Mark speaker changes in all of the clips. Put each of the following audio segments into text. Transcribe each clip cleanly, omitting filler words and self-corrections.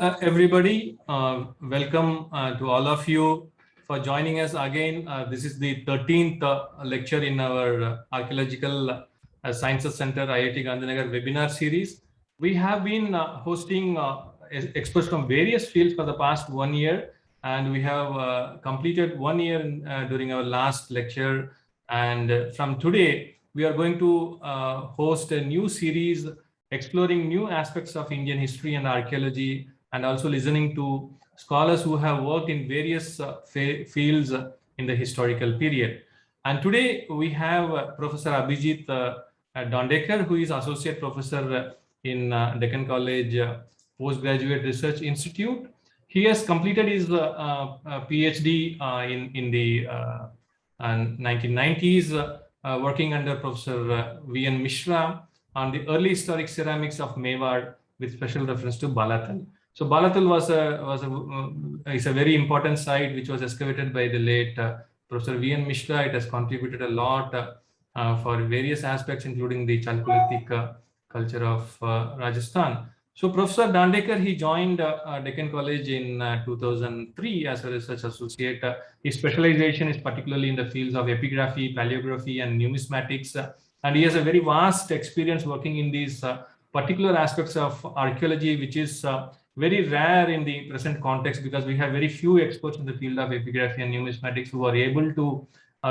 Speaker 1: everybody. Welcome to all of you for joining us again. This is the 13th lecture in our Archaeological Sciences Center IIT Gandhinagar webinar series. We have been hosting experts from various fields for the past 1 year, and we have completed 1 year during our last lecture. And from today, we are going to host a new series exploring new aspects of Indian history and archaeology, and also listening to scholars who have worked in various fields in the historical period. And today we have Professor Abhijit Dandekar, who is Associate Professor in Deccan College Postgraduate Research Institute. He has completed his PhD in the 1990s, working under Professor V.N. Mishra on the early historic ceramics of Mewar with special reference to Balatal. So Balatal is a very important site which was excavated by the late Professor V.N. Mishra. It has contributed a lot for various aspects, including the Chalcolithic culture of Rajasthan. So Professor Dandekar, he joined Deccan College in 2003 as a research associate. His specialization is particularly in the fields of epigraphy, paleography, and numismatics. And he has a very vast experience working in these particular aspects of archaeology, which is very rare in the present context, because we have very few experts in the field of epigraphy and numismatics who are able to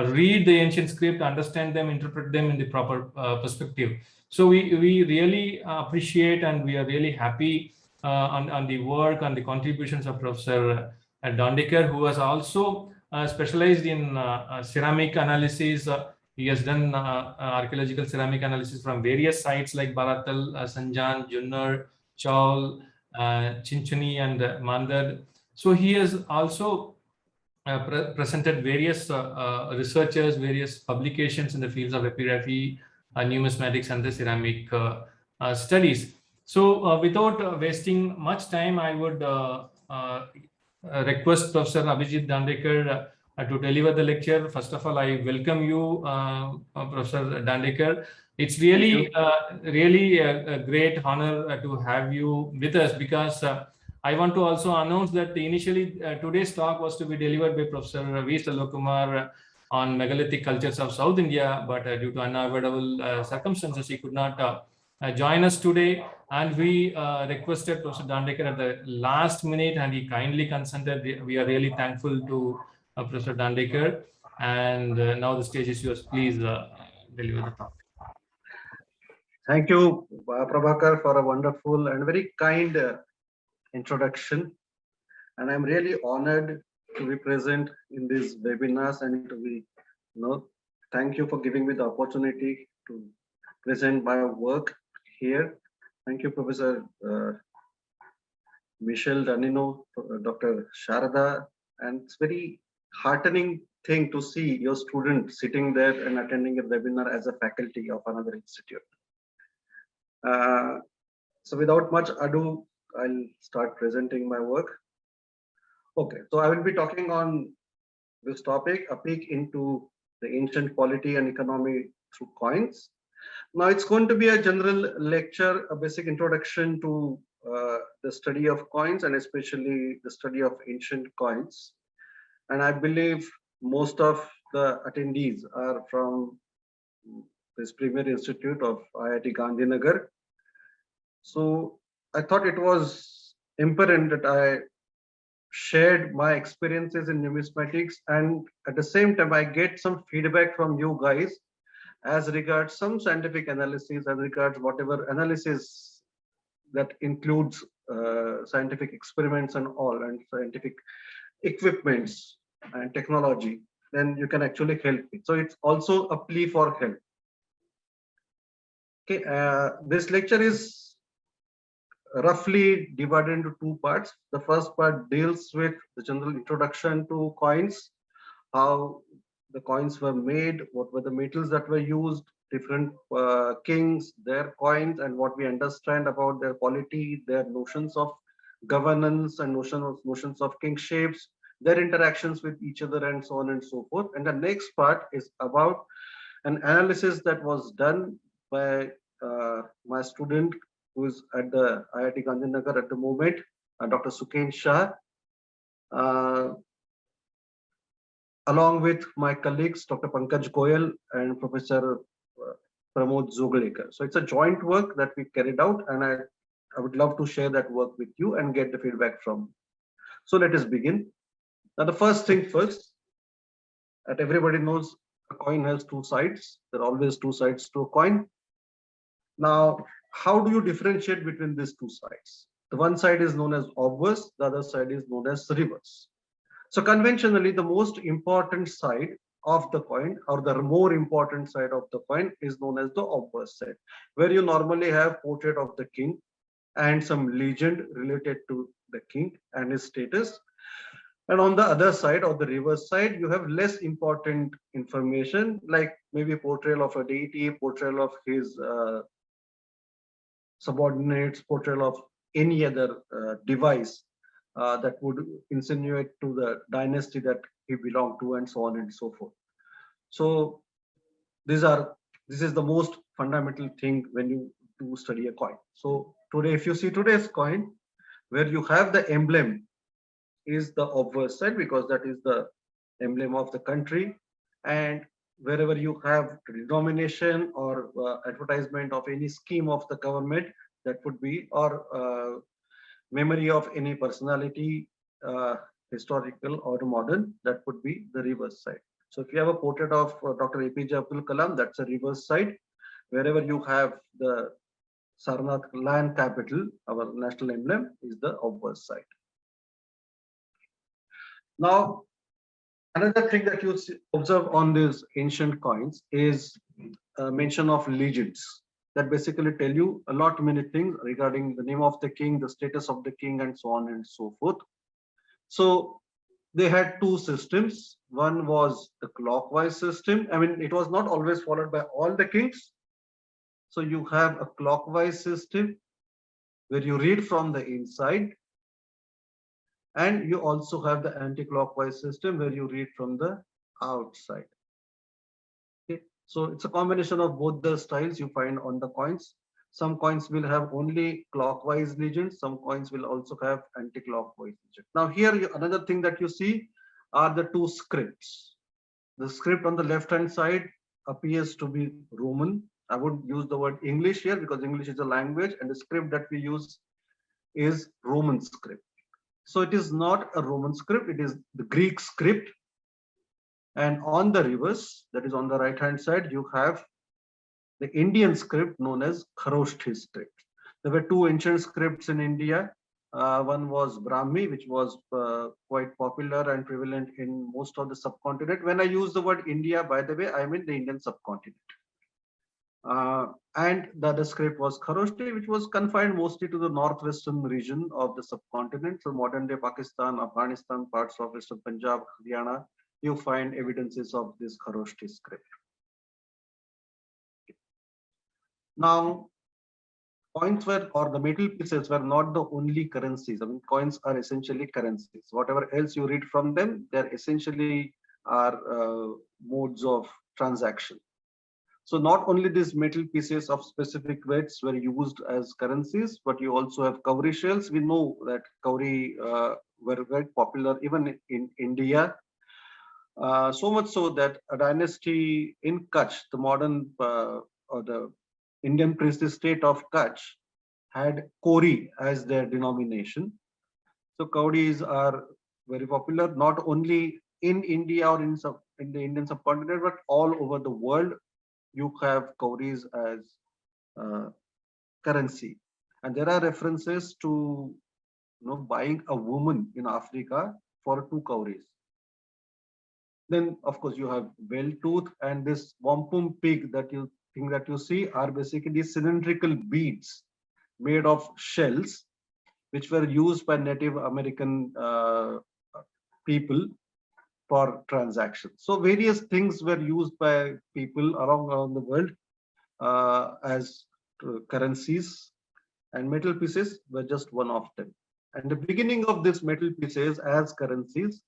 Speaker 1: read the ancient script, understand them, interpret them in the proper perspective. So we really appreciate, and we are really happy on the work and the contributions of Professor Dandekar, who has also specialized in ceramic analysis. He has done archaeological ceramic analysis from various sites like Balatal, Sanjan, Junnar, Chaul, Chinchani, and Mandad. So he has also presented various researchers, various publications in the fields of epigraphy, numismatics, and the ceramic studies. So without wasting much time, I would request Professor Abhijit Dandekar to deliver the lecture. First of all, I welcome you, Professor Dandekar. It's really, really a great honor to have you with us, because I want to also announce that initially today's talk was to be delivered by Professor V. Selvakumar on megalithic cultures of South India, but due to unavoidable circumstances, he could not join us today. And we requested Professor Dandekar at the last minute, and he kindly consented. We are really thankful to Professor Dandekar. And now the stage is yours. Please deliver the talk.
Speaker 2: Thank you, Prabhakar, for a wonderful and very kind introduction. And I'm really honored to be present in these webinars and to be, thank you for giving me the opportunity to present my work here. Thank you, Professor Michel Danino, Dr. Sharada, and it's very heartening thing to see your student sitting there and attending a webinar as a faculty of another institute. So without much ado, I'll start presenting my work. Okay, so I will be talking on this topic, a peek into the ancient polity and economy through coins. Now it's going to be a general lecture, a basic introduction to the study of coins, and especially the study of ancient coins. And I believe most of the attendees are from this premier institute of IIT Gandhinagar. So I thought it was important that I shared my experiences in numismatics, and at the same time I get some feedback from you guys as regards some scientific analysis, as regards whatever analysis that includes scientific experiments and all, and scientific equipments and technology, then you can actually help me. So it's also a plea for help. Okay, this lecture is roughly divided into two parts. The first part deals with the general introduction to coins, how the coins were made, what were the metals that were used, different kings, their coins, and what we understand about their quality, their notions of governance and notions of kingships, their interactions with each other, and so on and so forth. And the next part is about an analysis that was done by my student who is at the IIT Gandhinagar at the moment, Dr. Suken Shah, along with my colleagues, Dr. Pankaj Goyal and Professor Pramod Zoglekar. So it's a joint work that we carried out, and I would love to share that work with you and get the feedback from you. So let us begin. Now, the first thing first, that everybody knows a coin has two sides. There are always two sides to a coin. Now, how do you differentiate between these two sides? The one side is known as obverse, the other side is known as reverse. So conventionally, the most important side of the coin, or the more important side of the coin, is known as the obverse side, where you normally have portrait of the king and some legend related to the king and his status. And on the other side, or the reverse side, you have less important information, like maybe portrayal of a deity, portrayal of his subordinates, portrayal of any other device that would insinuate to the dynasty that he belonged to, and so on and so forth. So this is the most fundamental thing when you do study a coin. So today, if you see today's coin, where you have the emblem is the obverse side, because that is the emblem of the country, and wherever you have denomination or advertisement of any scheme of the government, that would be, or memory of any personality, historical or modern, that would be the reverse side. So if you have a portrait of Dr. APJ Abdul Kalam, that's a reverse side. Wherever you have the Sarnath land capital, our national emblem, is the obverse side. Now, another thing that you observe on these ancient coins is mention of legends that basically tell you a lot many things regarding the name of the king, the status of the king, and so on and so forth. So they had two systems. One was the clockwise system. I mean, it was not always followed by all the kings. So you have a clockwise system where you read from the inside, and you also have the anti-clockwise system where you read from the outside. Okay, so it's a combination of both the styles you find on the coins. Some coins will have only clockwise legends. Some coins will also have anti-clockwise legends. Now here, another thing that you see are the two scripts. The script on the left-hand side appears to be Roman. I would use the word English here because English is a language, and the script that we use is Roman script. So it is not a Roman script, it is the Greek script. And on the reverse, that is on the right-hand side, you have the Indian script known as Kharoshthi script. There were two ancient scripts in India. One was Brahmi, which was quite popular and prevalent in most of the subcontinent. When I use the word India, by the way, I mean the Indian subcontinent. And the other script was Kharoshthi, which was confined mostly to the northwestern region of the subcontinent. So modern day Pakistan, Afghanistan, parts of western Punjab, Haryana, you find evidences of this Kharoshthi script. Now, coins were, or the metal pieces were not the only currencies. I mean, coins are essentially currencies. Whatever else you read from them, they're essentially are modes of transaction. So not only these metal pieces of specific weights were used as currencies, but you also have cowrie shells. We know that cowrie were very popular even in India. So much so that a dynasty in Kutch, the modern or the Indian princely state of Kutch, had Kori as their denomination. So cowries are very popular, not only in India or in the Indian subcontinent, but all over the world. You have cowries as currency, and there are references to buying a woman in Africa for 2 cowries. Then, of course, you have bell tooth and this wampum pig that you see are basically cylindrical beads made of shells, which were used by Native American people for transactions. So various things were used by people around the world as currencies, and metal pieces were just one of them. And the beginning of these metal pieces as currencies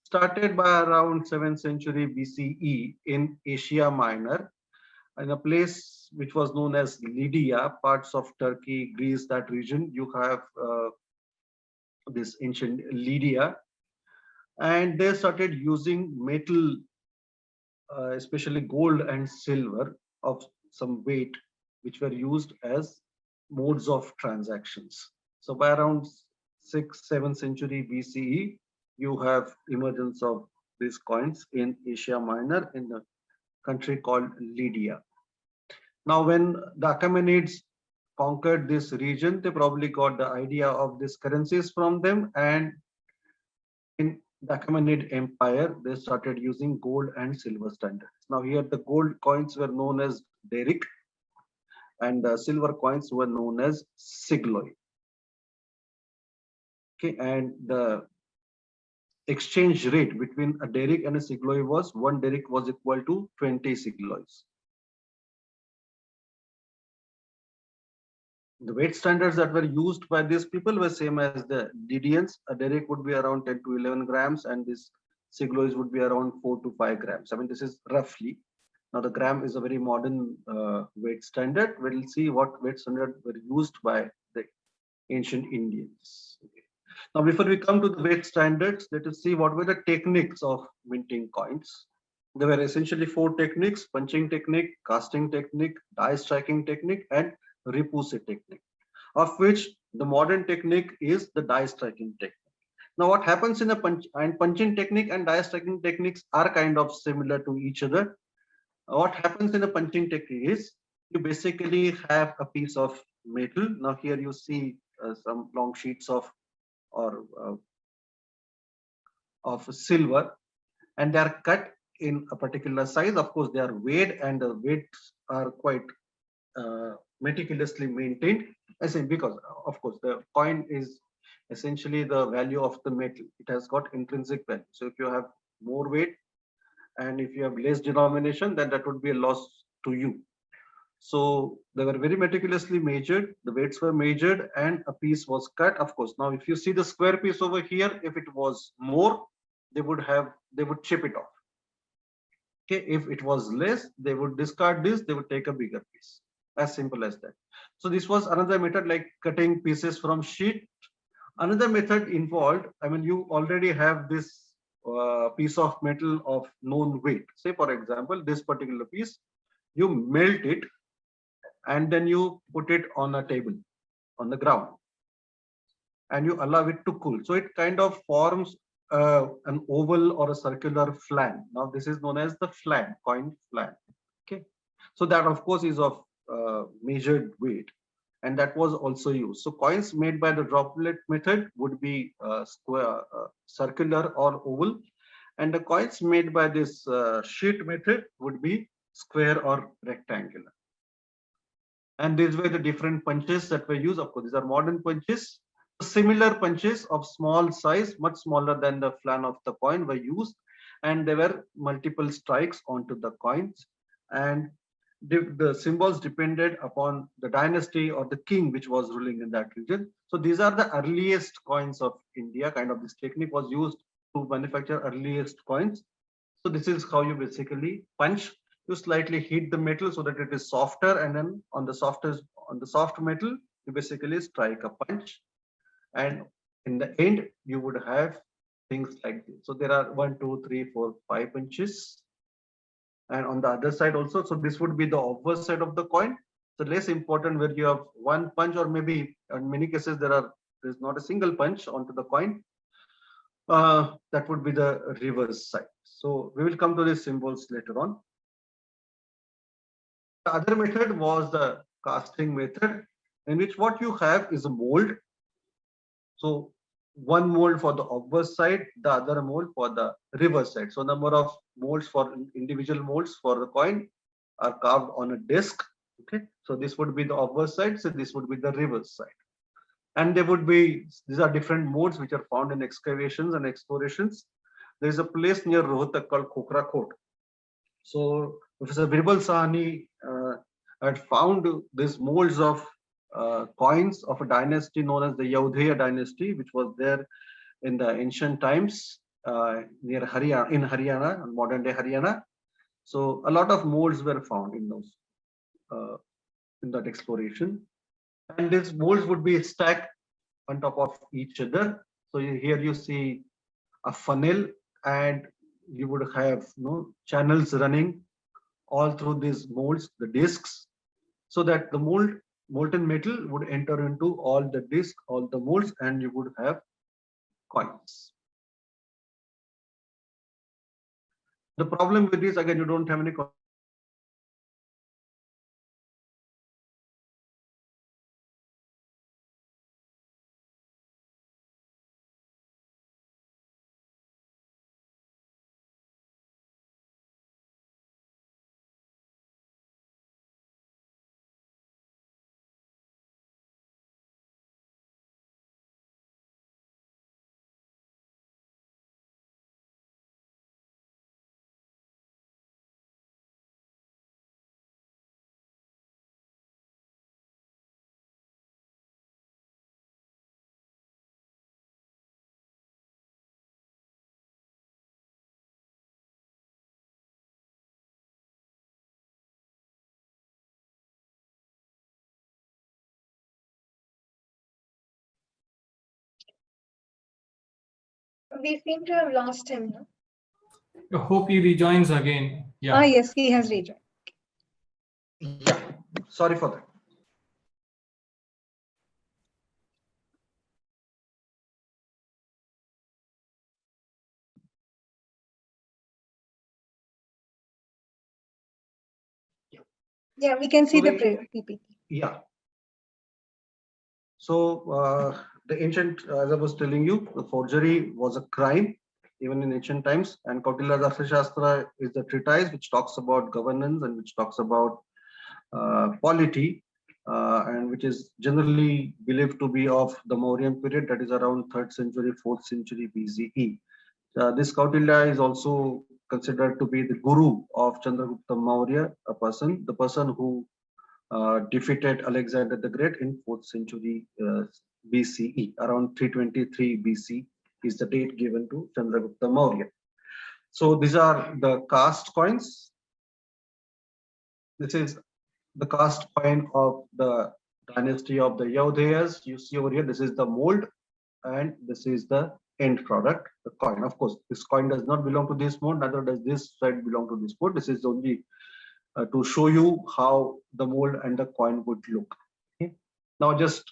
Speaker 2: started by around 7th century BCE in Asia Minor, in a place which was known as Lydia, parts of Turkey, Greece, that region. You have this ancient Lydia, and they started using metal, especially gold and silver of some weight, which were used as modes of transactions. So by around 6th, 7th century BCE, you have emergence of these coins in Asia Minor in a country called Lydia. Now, when the Achaemenids conquered this region, they probably got the idea of these currencies from them, and in the Achaemenid Empire, they started using gold and silver standards. Now, here the gold coins were known as daric, and the silver coins were known as sigloi. Okay, and the exchange rate between a daric and a sigloi was 1 daric was equal to 20 siglois. The weight standards that were used by these people were same as the Lydians. A daric would be around 10 to 11 grams, and this siglois would be around 4 to 5 grams. I mean, this is roughly. Now, the gram is a very modern weight standard. We'll see what weight standard were used by the ancient Indians. Okay. Now, before we come to the weight standards, let us see what were the techniques of minting coins. There were essentially 4 techniques: punching technique, casting technique, die striking technique, and repousse technique, of which the modern technique is the die striking technique. Now, what happens in a punching technique and die striking techniques are kind of similar to each other. What happens in a punching technique is you basically have a piece of metal. Now, here you see some long sheets of silver, and they are cut in a particular size. Of course, they are weighed, and the weights are quite meticulously maintained. I say because, of course, the coin is essentially the value of the metal. It has got intrinsic value. So if you have more weight and if you have less denomination, then that would be a loss to you. So they were very meticulously measured. The weights were measured, and a piece was cut. Of course, now if you see the square piece over here, if it was more, they would chip it off. Okay, if it was less, they would discard this. They would take a bigger piece. As simple as that. So this was another method, like cutting pieces from sheet. Another method involved, I mean, you already have this piece of metal of known weight. Say, for example, this particular piece, you melt it and then you put it on a table on the ground and you allow it to cool. So it kind of forms an oval or a circular flan. Now this is known as the flan, coin flan. Okay, so that of course is of measured weight, and that was also used. So coins made by the droplet method would be square, circular or oval, and the coins made by this sheet method would be square or rectangular. And these were the different punches that were used. Of course, these are modern punches. Similar punches of small size, much smaller than the flan of the coin, were used, and there were multiple strikes onto the coins, and the symbols depended upon the dynasty or the king which was ruling in that region. So these are the earliest coins of India. Kind of this technique was used to manufacture earliest coins. So this is how you basically punch. You slightly heat the metal so that it is softer, and then on the soft metal, you basically strike a punch. And in the end, you would have things like this. So there are 1, 2, 3, 4, 5 punches. And on the other side also, so this would be the obverse side of the coin. So less important where you have one punch, or maybe in many cases there's not a single punch onto the coin. That would be the reverse side. So we will come to these symbols later on. The other method was the casting method, in which what you have is a mold. So one mold for the obverse side, the other mold for the reverse side. So number of molds for individual molds for the coin are carved on a disc. Okay, so this would be the obverse side, so this would be the reverse side. And there would be, these are different modes which are found in excavations and explorations. There is a place near Rohtak called Khokra Kot. So Professor Birbal Sahni had found these molds of coins of a dynasty known as the Yaudheya dynasty, which was there in the ancient times near Haryana, in Haryana, modern day Haryana. So a lot of molds were found in those in that exploration, and these molds would be stacked on top of each other, So here you see a funnel, and you would have channels running all through these molds, the discs, so that the molten metal would enter into all the disc, all the molds, and you would have coins. The problem with this, again, you don't have any
Speaker 3: We seem to have lost him. No?
Speaker 1: I hope he rejoins again. Yeah.
Speaker 3: Ah, yes, he has rejoined.
Speaker 2: Yeah, sorry for that.
Speaker 3: Yeah, we can see
Speaker 2: So
Speaker 3: the
Speaker 2: the-
Speaker 3: PPT.
Speaker 2: Yeah. So the ancient, as I was telling you, the forgery was a crime even in ancient times. And Kautilya's Arthashastra is the treatise which talks about governance and which talks about polity, and which is generally believed to be of the Mauryan period, that is around 3rd century, 4th century BCE. This Kautilya is also considered to be the guru of Chandragupta Maurya, the person who defeated Alexander the Great in 4th century BCE. Around 323 BC is the date given to Chandragupta Maurya. So these are the cast coins. This is the cast coin of the dynasty of the Yaudhayas. You see over here, this is the mold, and this is the end product, the coin. Of course, this coin does not belong to this mold, neither does this side belong to this mold. This is only to show you how the mold and the coin would look. Okay. Now, just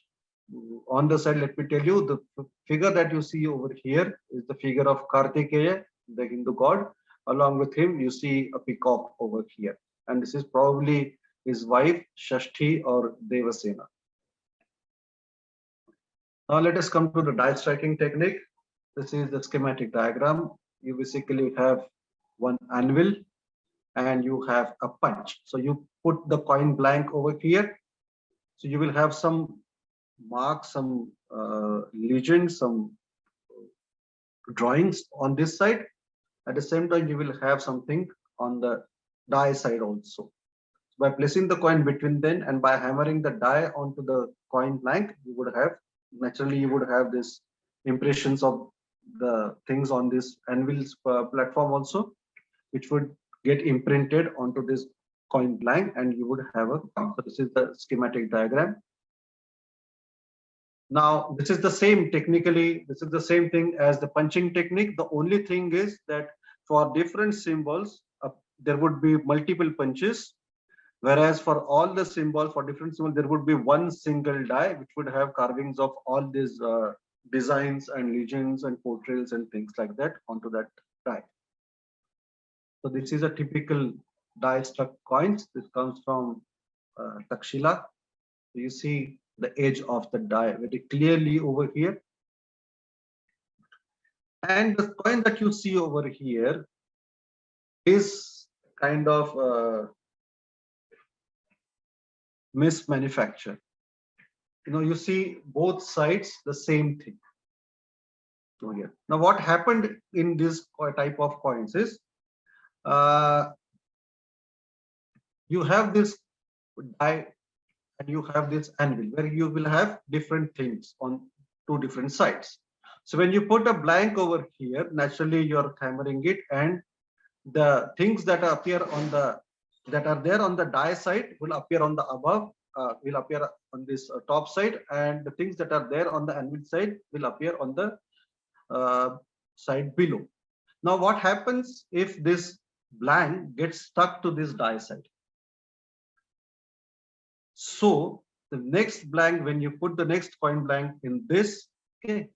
Speaker 2: on the side, let me tell you, the figure that you see over here is the figure of Kartikeya, the Hindu god. Along with him, you see a peacock over here. And this is probably his wife, Shashti or Devasena. Now, let us come to the die striking technique. This is the schematic diagram. You basically have one anvil and you have a punch. So you put the coin blank over here. So you will have some marks, some legends, some drawings on this side. At the same time, you will have something on the die side also. By placing the coin between them and by hammering the die onto the coin blank, you would have, naturally, you would have this impressions of the things on this anvil's platform also, which would get imprinted onto this coin blank, and you would have a coin. So this is the schematic diagram. Now, this is the same, technically, this is the same thing as the punching technique. The only thing is that for different symbols, there would be multiple punches. Whereas for all the symbols, for different symbols, there would be one single die, which would have carvings of all these designs and legends and portrayals and things like that onto that die. So this is a typical die struck coins. This comes from Takshila. You see the edge of the die very clearly over here. And the coin that you see over here is kind of mismanufactured. You see both sides the same thing over here. Now, what happened in this type of coins is you have this die and you have this anvil where you will have different things on two different sides. So when you put a blank over here, naturally you're hammering it, and the things that appear on the that are there on the die side will appear on the above, will appear on this top side, and the things that are there on the anvil side will appear on the side below. Now, what happens if this blank gets stuck to this die side? So the next blank, when you put the next coin blank in this, okay,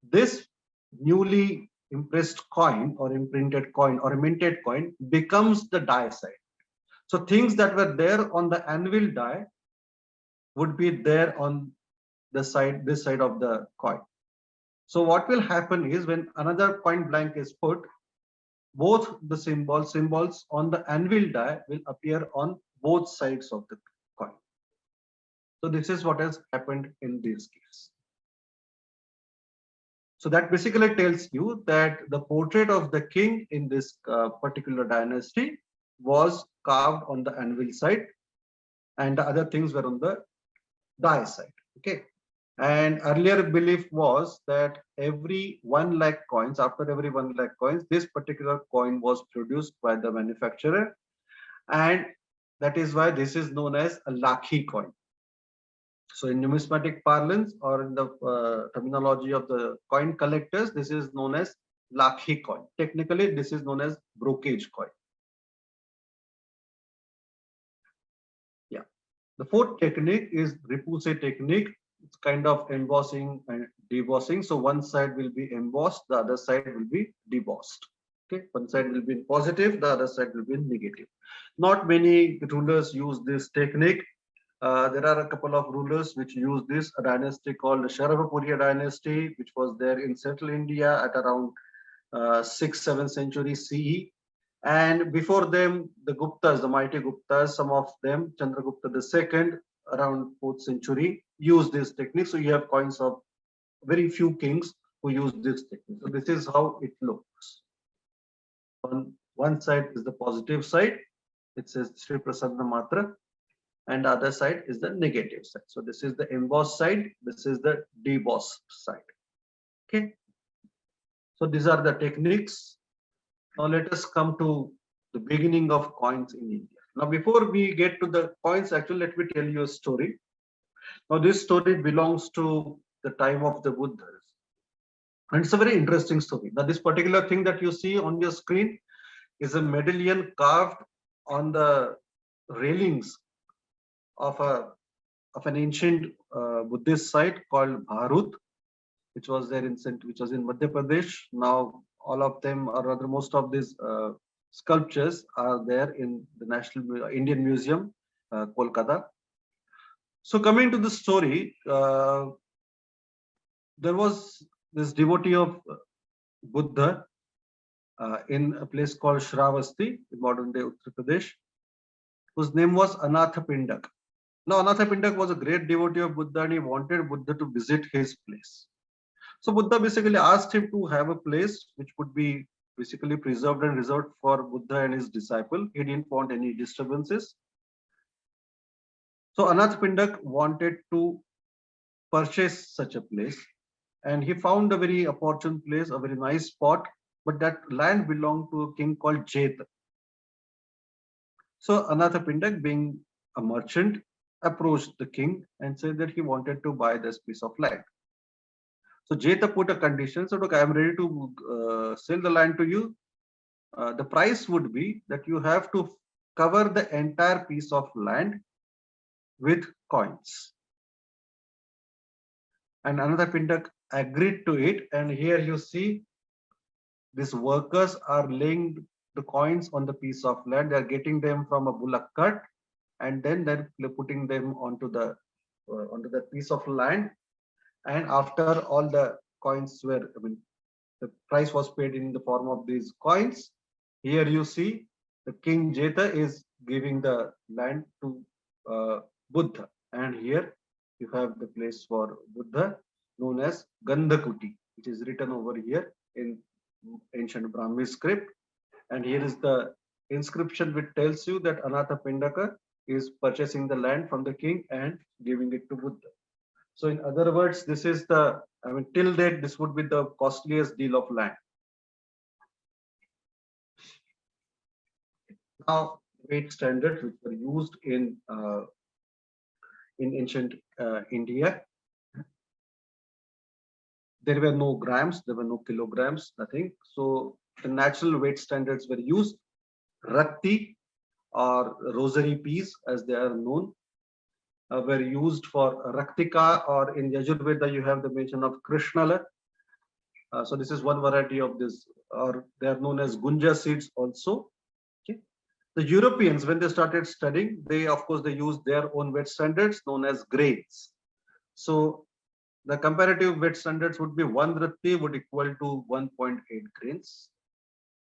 Speaker 2: this newly impressed coin or imprinted coin or minted coin becomes the die side. So things that were there on the anvil die would be there on the side, this side of the coin. So what will happen is when another coin blank is put, both the symbols on the anvil die will appear on both sides of the coin. So this is what has happened in this case. So that basically tells you that the portrait of the king in this particular dynasty was carved on the anvil side, and the other things were on the die side. Okay. And earlier belief was that every 1 lakh coins, after every 1 lakh coins, this particular coin was produced by the manufacturer, and that is why this is known as a Lakhi coin. So in numismatic parlance or in the terminology of the coin collectors, this is known as Lakhi coin. Technically, this is known as brocage coin. Yeah. The fourth technique is Repoussé technique. It's kind of embossing and debossing. So one side will be embossed, the other side will be debossed. Okay, one side will be in positive, the other side will be in negative. Not many rulers use this technique. There are a couple of rulers which use this, a dynasty called the Sharavapuriya dynasty, which was there in central India at around 6th-7th century CE. And before them, the Guptas, the mighty Guptas, some of them, Chandragupta II, around 4th century, used this technique. So you have coins of very few kings who use this technique. So this is how it looks. On one side is the positive side. It says Sri Prasanna Matra. And the other side is the negative side. So this is the embossed side. This is the debossed side. Okay. So these are the techniques. Now let us come to the beginning of coins in India. Now before we get to the coins, actually let me tell you a story. Now this story belongs to the time of the Buddhas. And it's a very interesting story. Now this particular thing that you see on your screen is a medallion carved on the railings of an ancient Buddhist site called Bharut, which was there in Madhya Pradesh. Now all of them, or rather most of these sculptures are there in the National Indian Museum, Kolkata. So coming to the story, there was this devotee of Buddha in a place called Shravasti, in modern day Uttar Pradesh, whose name was Anathapindak. Now, Anathapindak was a great devotee of Buddha and he wanted Buddha to visit his place. So Buddha basically asked him to have a place which would be basically preserved and reserved for Buddha and his disciple. He didn't want any disturbances. So Anathapindak wanted to purchase such a place, and he found a very opportune place, a very nice spot, but that land belonged to a king called Jeta. So Anathapindak, being a merchant, approached the king and said that he wanted to buy this piece of land. So Jeta put a condition, so look, I am ready to sell the land to you. The price would be that you have to cover the entire piece of land with coins. And Anathapindak agreed to it. And here you see these workers are laying the coins on the piece of land. They are getting them from a bullock cart, and then they're putting them onto the piece of land. And after all the coins were, the price was paid in the form of these coins. Here you see the King Jeta is giving the land to Buddha, and here you have the place for Buddha known as Gandhakuti, which is written over here in ancient Brahmi script. And here is the inscription which tells you that Anathapindaka is purchasing the land from the king and giving it to Buddha. So in other words, this is the, till date, this would be the costliest deal of land. Now, weight standards which were used in ancient India. There were no grams, there were no kilograms, nothing. So the natural weight standards were used. Rakti or rosary peas, as they are known, were used for Raktika, or in Yajurveda you have the mention of Krishnala. So this is one variety of this, or they are known as Gunja seeds also. Okay. The Europeans, when they started studying, they of course they used their own weight standards known as grains. So the comparative weight standards would be 1 rati would equal to 1.8 grains.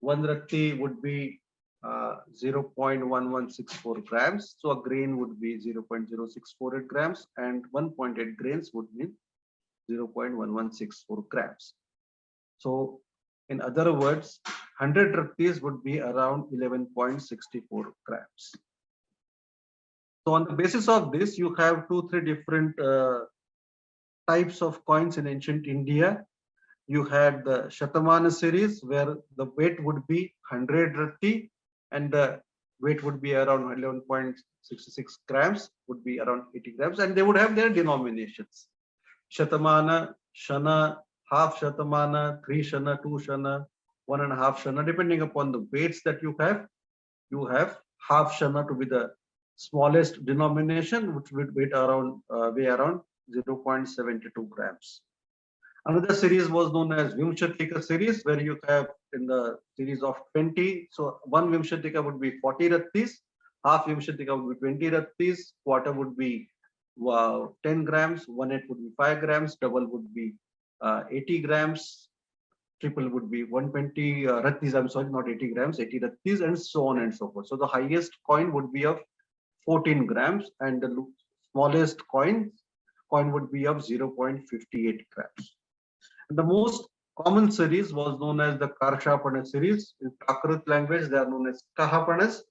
Speaker 2: 1 rati would be 0.1164 grams. So a grain would be 0.0648 grams, and 1.8 grains would mean 0.1164 grams. So in other words, 100 rupees would be around 11.64 grams. So on the basis of this, you have 2-3 different types of coins in ancient India. You had the Shatamana series, where the weight would be 100 rati and the weight would be around 11.66 grams, would be around 80 grams, and they would have their denominations. Shatamana, Shana, half Shatamana, 3 Shana, 2 Shana, 1.5 Shana, depending upon the weights that you have half Shana to be the smallest denomination, which would weigh around 0.72 grams. Another series was known as Vimshatika series, where you have in the series of 20. So one Vimshatika would be 40 rattis, half Vimshatika would be 20 rattis, quarter would be 10 grams, 1/8 would be 5 grams, double would be 80 grams, triple would be 120 rattis, I'm sorry, not 80 grams, 80 rattis, and so on and so forth. So the highest coin would be of 14 grams, and the smallest coin would be of 0.58 grams. And the most common series was known as the Karshapana series. In Prakrit language, they are known as Kahapanas.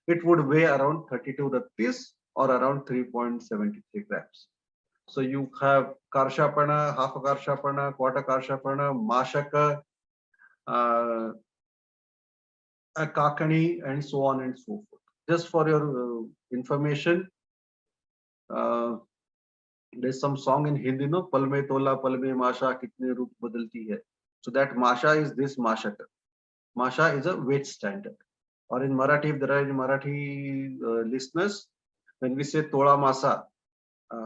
Speaker 2: It would weigh around 32 rattis, or around 3.73 grams. So you have Karshapana, half a Karshapana, quarter Karshapana, Mashaka, a Kakani, and so on and so forth. Just for your information, there's some song in Hindi, no? Pal mein tola, pal mein masha, kitne roop badalti hai. So that masha is this mashaka. Masha is a weight standard. Or in Marathi, if there are any Marathi listeners, when we say tola masa,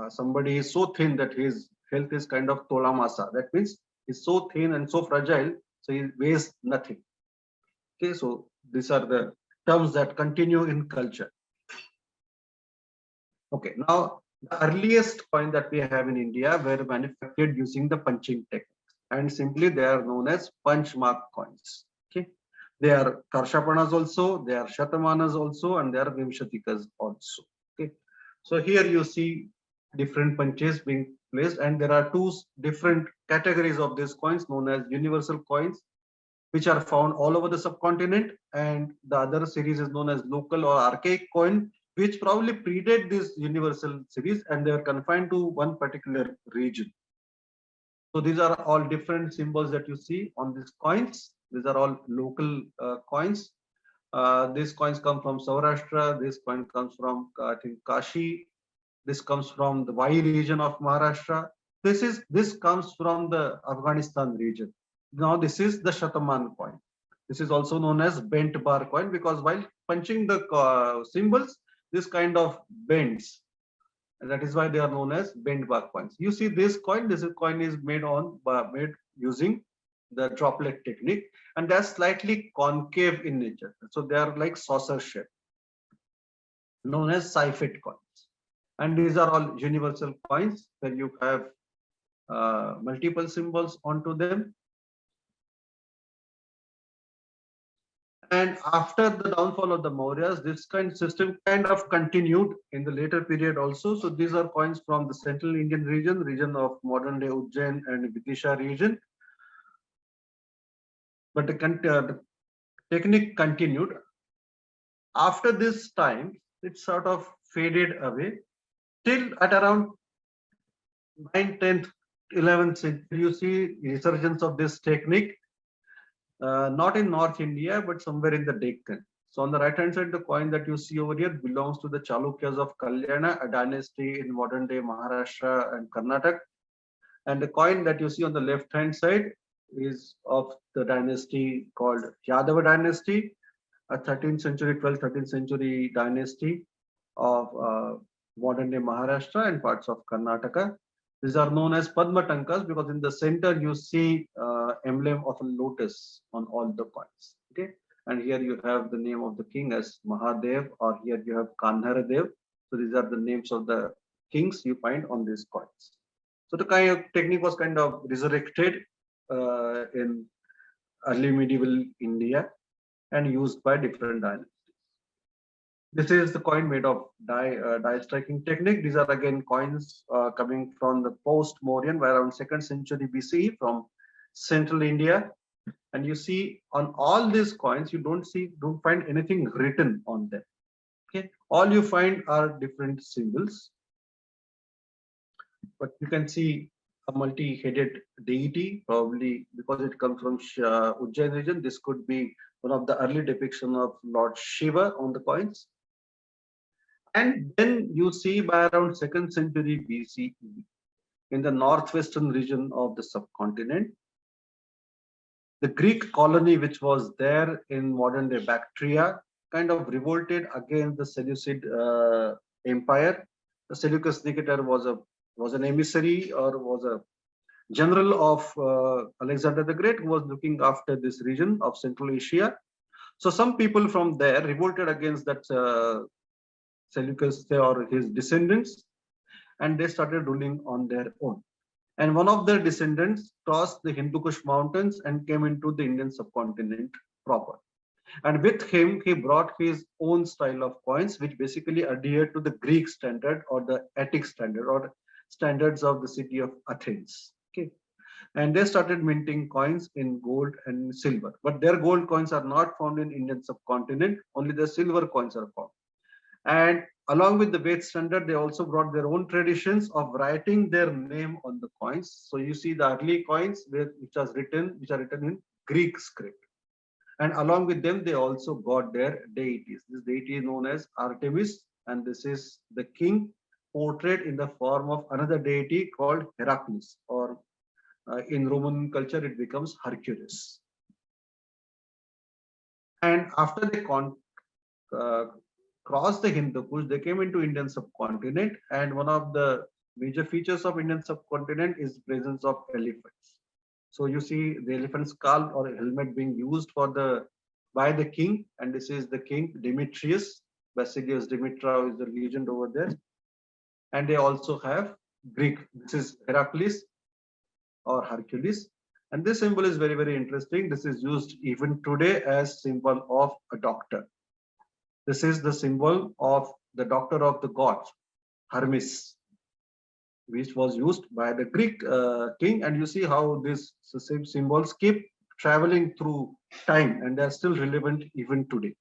Speaker 2: somebody is so thin that his health is kind of tola masa. That means he's so thin and so fragile, so he weighs nothing. Okay, so these are the terms that continue in culture. Okay, now the earliest coin that we have in India were manufactured using the punching technique, and simply they are known as punch mark coins. Okay, they are Karshapanas also, they are Shatamanas also, and they are Vimshatikas also. Okay, so here you see different punches being placed, and there are two different categories of these coins known as universal coins, which are found all over the subcontinent, and the other series is known as local or archaic coin, which probably predate this universal series, and they are confined to one particular region. So these are all different symbols that you see on these coins. These are all local coins. These coins come from Saurashtra. This coin comes from I think Kashi. This comes from the Vai region of Maharashtra. This comes from the Afghanistan region. Now this is the Shataman coin. This is also known as bent bar coin, because while punching the symbols, this kind of bends, and that is why they are known as bent bar coins. You see this coin is made using the droplet technique, and they are slightly concave in nature, so they are like saucer shape, known as Seyfert coins. And these are all universal coins where you have multiple symbols onto them. And after the downfall of the Mauryas, this kind of system kind of continued in the later period also. So these are coins from the Central Indian region of modern day Ujjain and Vidisha region. But the technique continued. After this time, it sort of faded away. Till at around 9th, 10th, 11th century, you see resurgence of this technique. Not in North India, but somewhere in the Deccan. So on the right hand side, the coin that you see over here belongs to the Chalukyas of Kalyana, a dynasty in modern day Maharashtra and Karnataka. And the coin that you see on the left hand side is of the dynasty called Yadava dynasty, a 13th century, 12th, 13th century dynasty of modern day Maharashtra and parts of Karnataka. These are known as Padma Tankas because in the center you see emblem of a lotus on all the coins. Okay, and here you have the name of the king as Mahadev, or here you have Kanharadev. So these are the names of the kings you find on these coins. So the kind of technique was kind of resurrected in early medieval India and used by different dynasties. This is the coin made of die striking technique. These are again coins coming from the post-Mauryan, by around 2nd century BCE from central India. And you see on all these coins, you don't find anything written on them. Okay, all you find are different symbols. But you can see a multi-headed deity, probably because it comes from Ujjain region. This could be one of the early depiction of Lord Shiva on the coins. And then you see by around 2nd century BCE in the northwestern region of the subcontinent, the Greek colony which was there in modern day Bactria kind of revolted against the Seleucid empire. The Seleucus Nicator was an emissary or was a general of Alexander the Great, who was looking after this region of Central Asia. So some people from there revolted against that Seleucus or his descendants, and they started ruling on their own. And one of their descendants crossed the Hindu Kush mountains and came into the Indian subcontinent proper. And with him, he brought his own style of coins, which basically adhered to the Greek standard or the Attic standard or standards of the city of Athens. Okay, and they started minting coins in gold and silver. But their gold coins are not found in Indian subcontinent. Only the silver coins are found. And along with the Ved standard, they also brought their own traditions of writing their name on the coins. So you see the early coins which are written in Greek script. And along with them, they also got their deities. This deity is known as Artemis, and this is the king portrayed in the form of another deity called Heracles, or in Roman culture, it becomes Hercules. And after they crossed the Hindu Kush, they came into Indian subcontinent, and one of the major features of Indian subcontinent is presence of elephants. So you see the elephant skull or helmet being used by the king, and this is the king Demetrius. Basilius Dimitrov is the legend over there. And they also have Greek. This is Heracles or Hercules. And this symbol is very, very interesting. This is used even today as symbol of a doctor. This is the symbol of the doctor of the gods, Hermes, which was used by the Greek king. And you see how these same symbols keep traveling through time, and they are still relevant even today.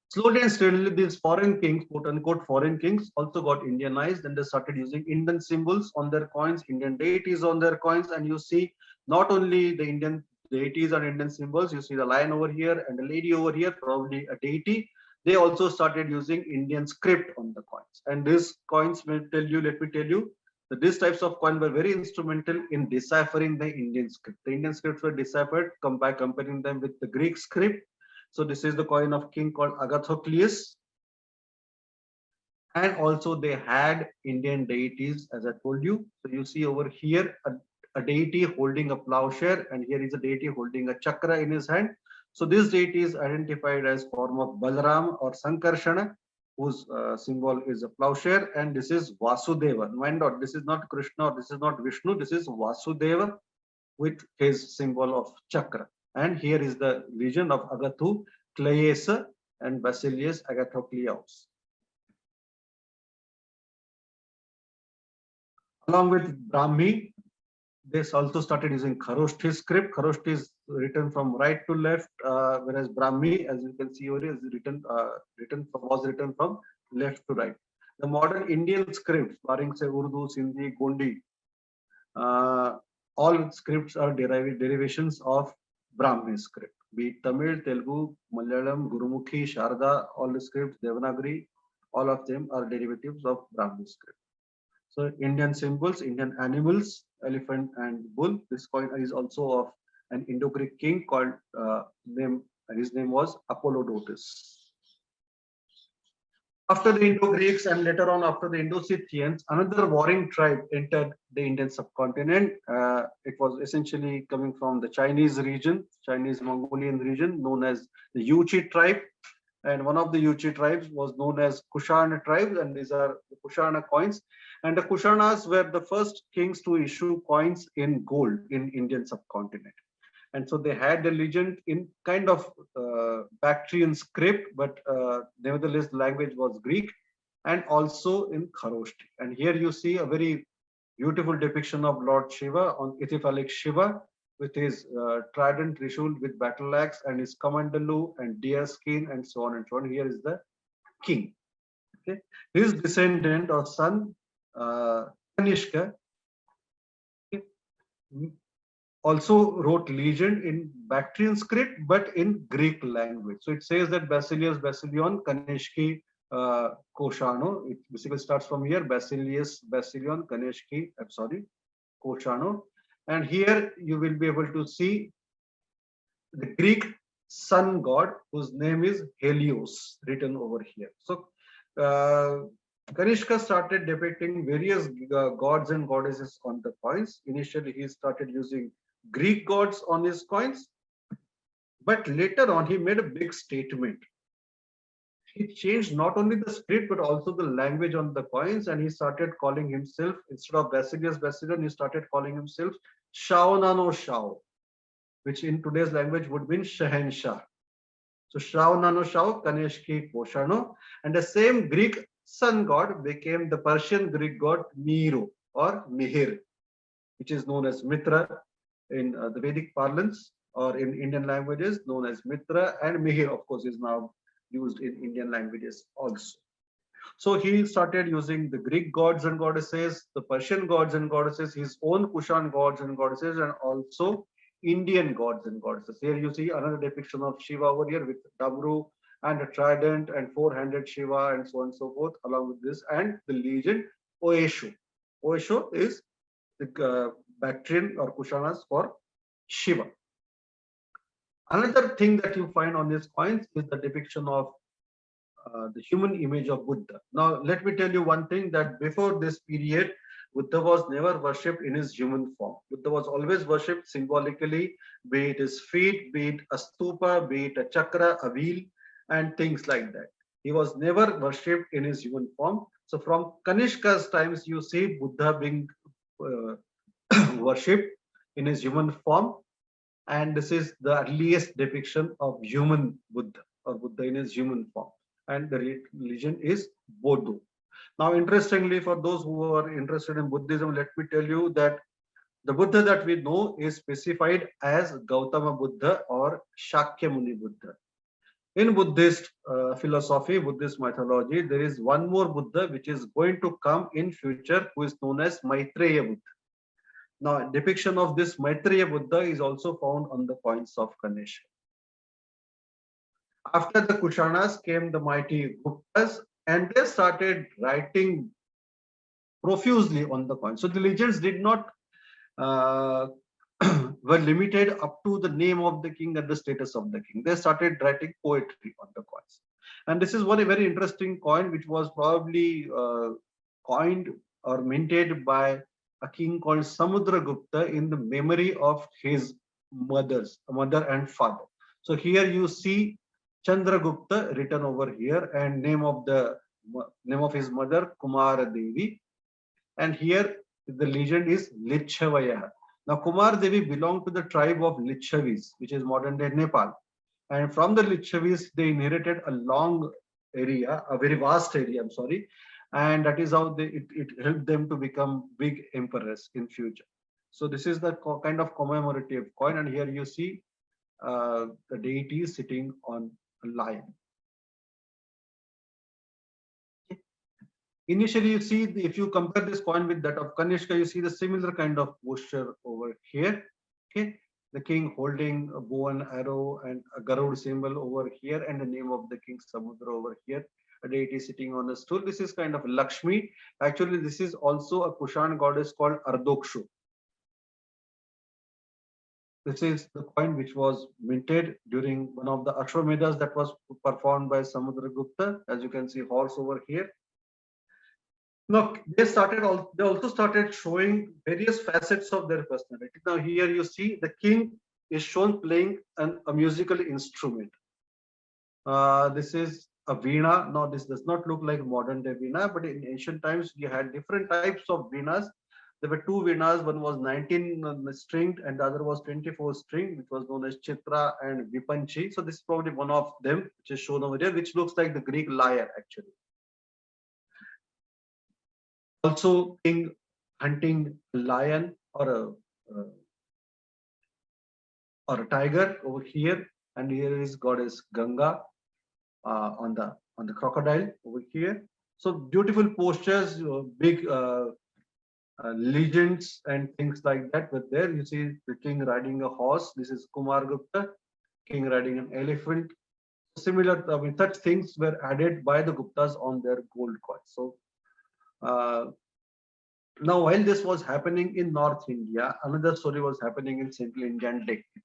Speaker 2: Slowly and steadily, these foreign kings, quote unquote foreign kings, also got Indianized, and they started using Indian symbols on their coins, Indian deities on their coins. And you see not only the Indian deities and Indian symbols, you see the lion over here and the lady over here, probably a deity. They also started using Indian script on the coins. And these coins will tell you, let me tell you, that these types of coins were very instrumental in deciphering the Indian script. The Indian scripts were deciphered by comparing them with the Greek script. So this is the coin of king called Agathocles. And also they had Indian deities, as I told you. So you see over here a deity holding a plowshare, and here is a deity holding a chakra in his hand. So this deity is identified as form of Balaram or Sankarshana, whose symbol is a plowshare, and this is Vasudeva. Mind out, this is not Krishna, or this is not Vishnu, this is Vasudeva with his symbol of chakra. And here is the vision of Agathu, Cleius, and Basilius Agathocleus. Along with Brahmi, they also started using Kharoshthi script. Kharoshthi is written from right to left, whereas Brahmi, as you can see over here, is was written from left to right. The modern Indian scripts, barring say Urdu, Sindhi, Gondi, all scripts are derivations of Brahmi script. Be it Tamil, Telugu, Malayalam, Gurumukhi, Sharda, all the scripts, Devanagari, all of them are derivatives of Brahmi script. So Indian symbols, Indian animals, elephant and bull. This coin is also of an Indo-Greek king called his name was Apollodotus. After the Indo-Greeks and later on after the Indo-Scythians, another warring tribe entered the Indian subcontinent. It was essentially coming from the Chinese region, Chinese Mongolian region, known as the Yuchi tribe. And one of the Yuchi tribes was known as Kushana tribes, and these are the Kushana coins. And the Kushanas were the first kings to issue coins in gold in Indian subcontinent. And so they had the legend in kind of Bactrian script, but nevertheless the language was Greek, and also in Kharoshti. And here you see a very beautiful depiction of Lord Shiva on Ithyphallic Shiva with his trident, Trishul with battle axe, and his kamandalu and deer skin, and so on and so on. Here is the king. Okay, his descendant or son Kanishka also wrote legend in Bactrian script, but in Greek language. So it says that Basilius Basilion Kanishki Koshano. It basically starts from here. Basilius Basilion Kanishki. I'm sorry, Koshano. And here you will be able to see the Greek sun god, whose name is Helios, written over here. So Kanishka started depicting various gods and goddesses on the coins. Initially, he started using Greek gods on his coins, but later on he made a big statement. He changed not only the script but also the language on the coins, and he started calling himself, instead of Basilius Basilion, he started calling himself Shao Nano Shao, which in today's language would mean Shahenshah. So Shao Nano Shao Kanishki Koshano, and the same Greek sun god became the Persian Greek god Miru or Mihir, which is known as Mitra in the Vedic parlance, or in Indian languages known as Mitra, and Mihir of course is now used in Indian languages also. So he started using the Greek gods and goddesses, the Persian gods and goddesses, his own Kushan gods and goddesses, and also Indian gods and goddesses. Here you see another depiction of Shiva over here with Damru and a trident and four-handed Shiva and so on and so forth, along with this, and the legend Oeshu. Oeshu is the Bactrian or Kushanas for Shiva. Another thing that you find on these coins is the depiction of the human image of Buddha. Now, let me tell you one thing, that before this period, Buddha was never worshipped in his human form. Buddha was always worshipped symbolically, be it his feet, be it a stupa, be it a chakra, a wheel, and things like that. He was never worshipped in his human form. So from Kanishka's times, you see Buddha being worshipped in his human form. And this is the earliest depiction of human Buddha, or Buddha in his human form. And the religion is Bodho. Now, interestingly, for those who are interested in Buddhism, let me tell you that the Buddha that we know is specified as Gautama Buddha or Shakyamuni Buddha. In Buddhist philosophy, Buddhist mythology, there is one more Buddha which is going to come in future, who is known as Maitreya Buddha. Now, a depiction of this Maitreya Buddha is also found on the coins of Kanishka. After the Kushanas came the mighty Guptas, and they started writing profusely on the coins. So the legends did not were limited up to the name of the king and the status of the king. They started writing poetry on the coins. And this is one a very interesting coin, which was probably coined or minted by a king called Samudragupta in the memory of his mother and father. So here you see Chandragupta written over here, and name of his mother Kumara Devi, and here the legend is Lichavaya. Now Kumar Devi belonged to the tribe of Lichavis, which is modern day Nepal, and from the Lichavis they inherited a long area, a very vast area, I'm sorry, and that is how it helped them to become big emperors in future. So this is the kind of commemorative coin, and here you see the deity sitting on a lion. Initially, you see, if you compare this coin with that of Kanishka, you see the similar kind of posture over here. Okay, the king holding a bow and arrow and a Garud symbol over here, and the name of the king Samudra over here. a deity sitting on a stool. This is kind of Lakshmi. Actually, this is also a Kushan goddess called Ardokshu. This is the coin which was minted during one of the Ashwamedas that was performed by Samudragupta. As you can see, horse over here. Now they also started showing various facets of their personality. Now here you see the king is shown playing a musical instrument. This is a veena. Now this does not look like modern day veena, but in ancient times you had different types of veenas. There were two veenas. One was 19 stringed and the other was 24 string, which was known as Chitra and Vipanchi. So this is probably one of them, which is shown over here, which looks like the Greek lyre actually. Also, king hunting a lion or a tiger over here, and here is goddess Ganga on the crocodile over here. So beautiful postures, big legends and things like that were there. You see the king riding a horse. This is Kumar Gupta, king riding an elephant. Similar, I mean, such things were added by the Guptas on their gold coins. So now, while this was happening in North India, another story was happening in Central India and Deccan.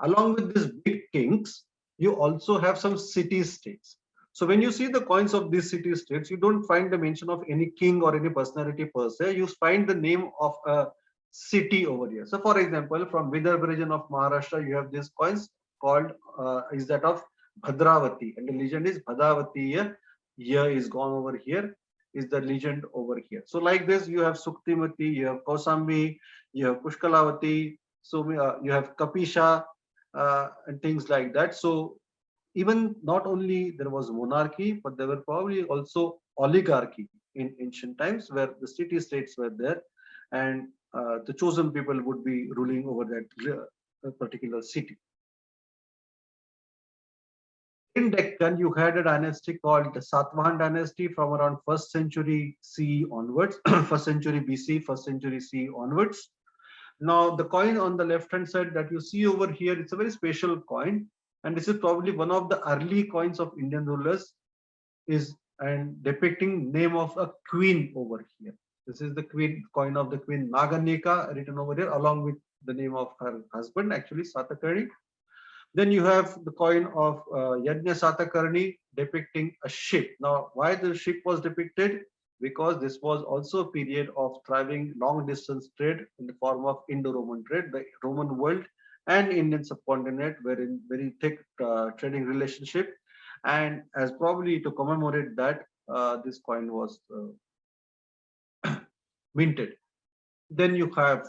Speaker 2: Along with these big kings, you also have some city-states. So when you see the coins of these city-states, you don't find the mention of any king or any personality per se. You find the name of a city over here. So for example, from Vidarbha region of Maharashtra, you have these coins called, is that of Bhadravati. And the legend is Bhadravati, here is gone over here. Is the legend over here. So like this, you have Suktimati, you have Kausambi, you have Pushkalavati, so you have Kapisha and things like that. So even not only there was monarchy, but there were probably also oligarchy in ancient times where the city-states were there and the chosen people would be ruling over that particular city. In Deccan, you had a dynasty called the Satvahan dynasty from around 1st century CE onwards, 1st century BC, 1st century CE onwards. Now, the coin on the left-hand side that you see over here, it's a very special coin, and this is probably one of the early coins of Indian rulers, and depicting name of a queen over here. This is the queen coin of the queen Naganika written over here, along with the name of her husband, actually Satakarni. Then you have the coin of Yajna Satakarni depicting a ship. Now, why the ship was depicted? Because this was also a period of thriving long distance trade in the form of Indo-Roman trade. The Roman world and Indian subcontinent were in very thick trading relationship. And as probably to commemorate that, this coin was minted. Then you have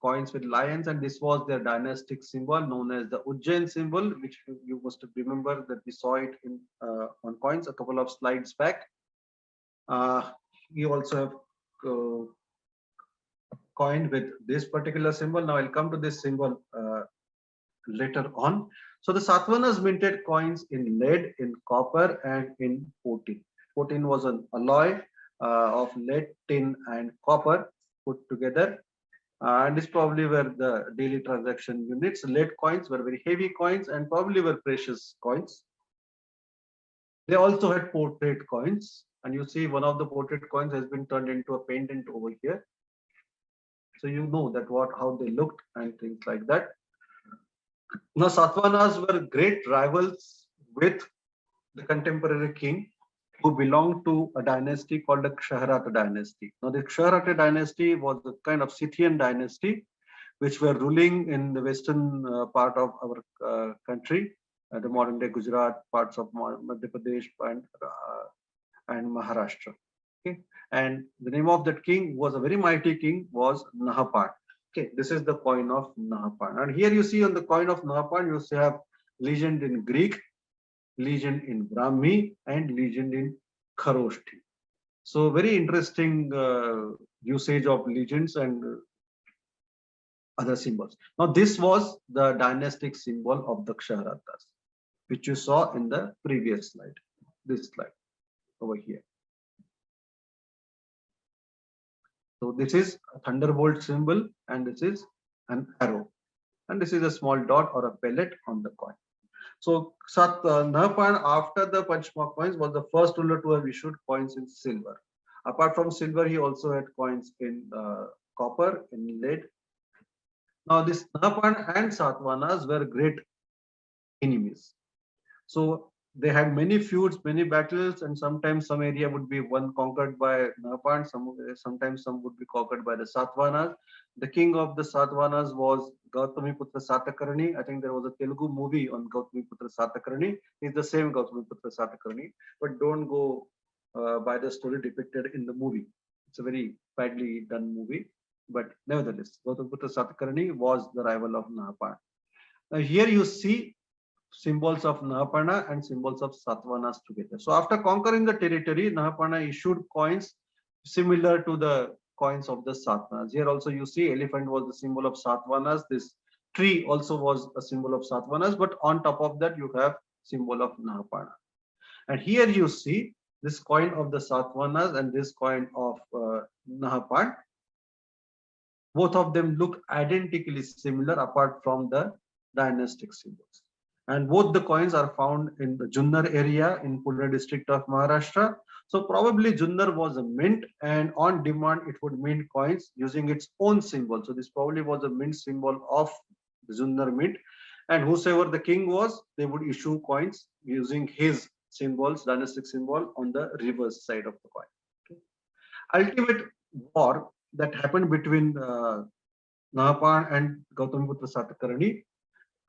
Speaker 2: coins with lions, and this was their dynastic symbol known as the Ujjain symbol, which you must remember that we saw it in on coins a couple of slides back. You also have coin with this particular symbol. Now I'll come to this symbol later on. So the Satavahanas minted coins in lead, in copper, and in potin. Potin was an alloy of lead, tin, and copper put together. And this probably were the daily transaction units. Lead coins were very heavy coins and probably were precious coins. They also had portrait coins, and you see one of the portrait coins has been turned into a pendant over here. So you know that how they looked and things like that. Now Satavahanas were great rivals with the contemporary king, who belonged to a dynasty called the Kshahrata dynasty. Now the Kshahrata dynasty was a kind of Scythian dynasty, which were ruling in the western part of our country, the modern day Gujarat, parts of Madhya Pradesh and Maharashtra. Okay, and the name of that king was a very mighty king, was Nahapan. Okay, this is the coin of Nahapan, and here you see on the coin of Nahapan you have legend in Greek, legend in Brahmi, and legend in Kharoshthi. So very interesting usage of legends and other symbols. Now this was the dynastic symbol of the Kshahrata's, which you saw in the previous slide, this slide over here. So this is a thunderbolt symbol, and this is an arrow, and this is a small dot or a pellet on the coin. So Nahpan, after the Panchma coins, was the first ruler to have issued coins in silver. Apart from silver, he also had coins in copper, in lead. Now, this Nahpan and Satavahanas were great enemies. So they had many feuds, many battles, and sometimes some area would be one conquered by Nahpan, sometimes some would be conquered by the Satavahanas. The king of the Satavahanas was Gautamiputra Satakarni. I think there was a Telugu movie on Gautamiputra Satakarni. He's the same Gautamiputra Satakarni, but don't go by the story depicted in the movie. It's a very badly done movie, but nevertheless, Gautamiputra Satakarni was the rival of Nahpan. Now here you see symbols of Nahapana and symbols of Satavahanas together. So after conquering the territory, Nahapana issued coins similar to the coins of the Satavahanas. Here also you see elephant was the symbol of Satavahanas. This tree also was a symbol of Satavahanas, but on top of that you have symbol of Nahapana. And here you see this coin of the Satavahanas and this coin of Nahapan. Both of them look identically similar apart from the dynastic symbols. And both the coins are found in the Junnar area in Pune district of Maharashtra. So probably Junnar was a mint, and on demand it would mint coins using its own symbol. So this probably was a mint symbol of the Junnar mint. And whosoever the king was, they would issue coins using his symbols, dynastic symbol on the reverse side of the coin. Okay. Ultimate war that happened between Nahapan and Gautamiputra Satakarni.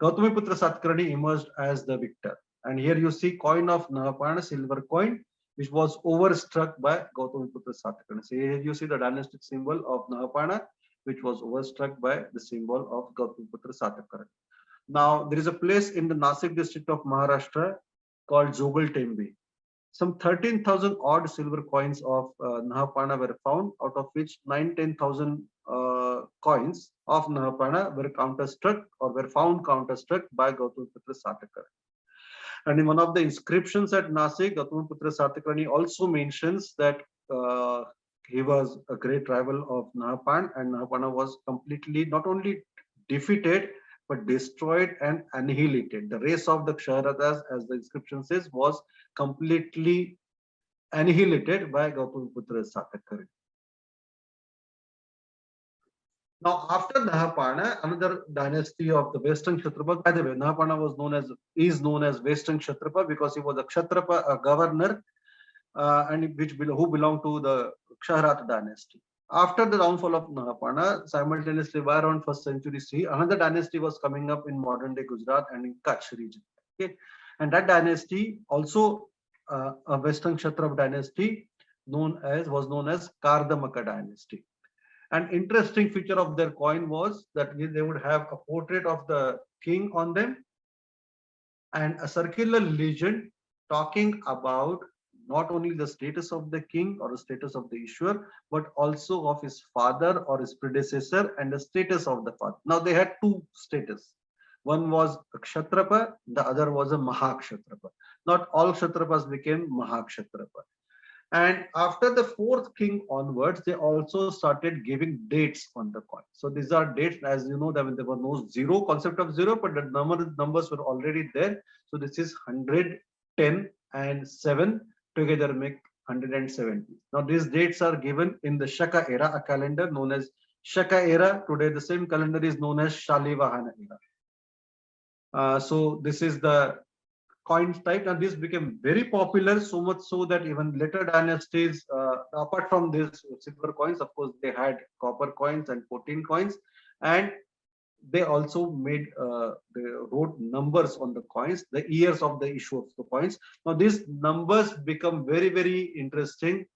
Speaker 2: Gautamiputra Satakarni emerged as the victor. And here you see coin of Nahapana, silver coin, which was overstruck by Gautamiputra Satakarni. So here you see the dynastic symbol of Nahapana, which was overstruck by the symbol of Gautamiputra Satakarni. Now, there is a place in the Nasik district of Maharashtra called Jogal Tembe. Some 13,000 odd silver coins of Nahapana were found, out of which 9,000-10,000 coins of Nahapana were counterstruck or were found counterstruck by Gautamiputra Satakarni. And in one of the inscriptions at Nasik, Gautamiputra Satakarni also mentions that he was a great rival of Nahapan, and Nahapana was completely not only defeated but destroyed and annihilated. The race of the Ksharatas, as the inscription says, was completely annihilated by Gautamiputra Satakarni. Now, after Nahapana, another dynasty of the Western Kshatrapa. By the way, Nahapana is known as Western Kshatrapa because he was a Kshatrapa, a governor, and who belonged to the Ksharat dynasty. After the downfall of Nahapana, simultaneously by around 1st century CE, another dynasty was coming up in modern day Gujarat and in Kutch region. Okay, and that dynasty also a Western Kshatrap dynasty was known as Kardamaka dynasty. An interesting feature of their coin was that they would have a portrait of the king on them and a circular legend talking about not only the status of the king or the status of the issuer, but also of his father or his predecessor and the status of the father. Now they had two status. One was a Kshatrapa, the other was a Mahakshatrapa. Not all Kshatrapas became Mahakshatrapa. And after the fourth king onwards, they also started giving dates on the coin. So these are dates, as you know, that there was no zero concept of zero, but the numbers were already there. So this is 100, 10, and 7 together make 170. Now these dates are given in the Shaka era, a calendar known as Shaka era. Today the same calendar is known as Shalivahana era. So this is the coin type, and this became very popular, so much so that even later dynasties, apart from these silver coins, of course, they had copper coins and 14 coins, and they also made they wrote numbers on the coins, the years of the issue of the coins. Now these numbers become very, very interesting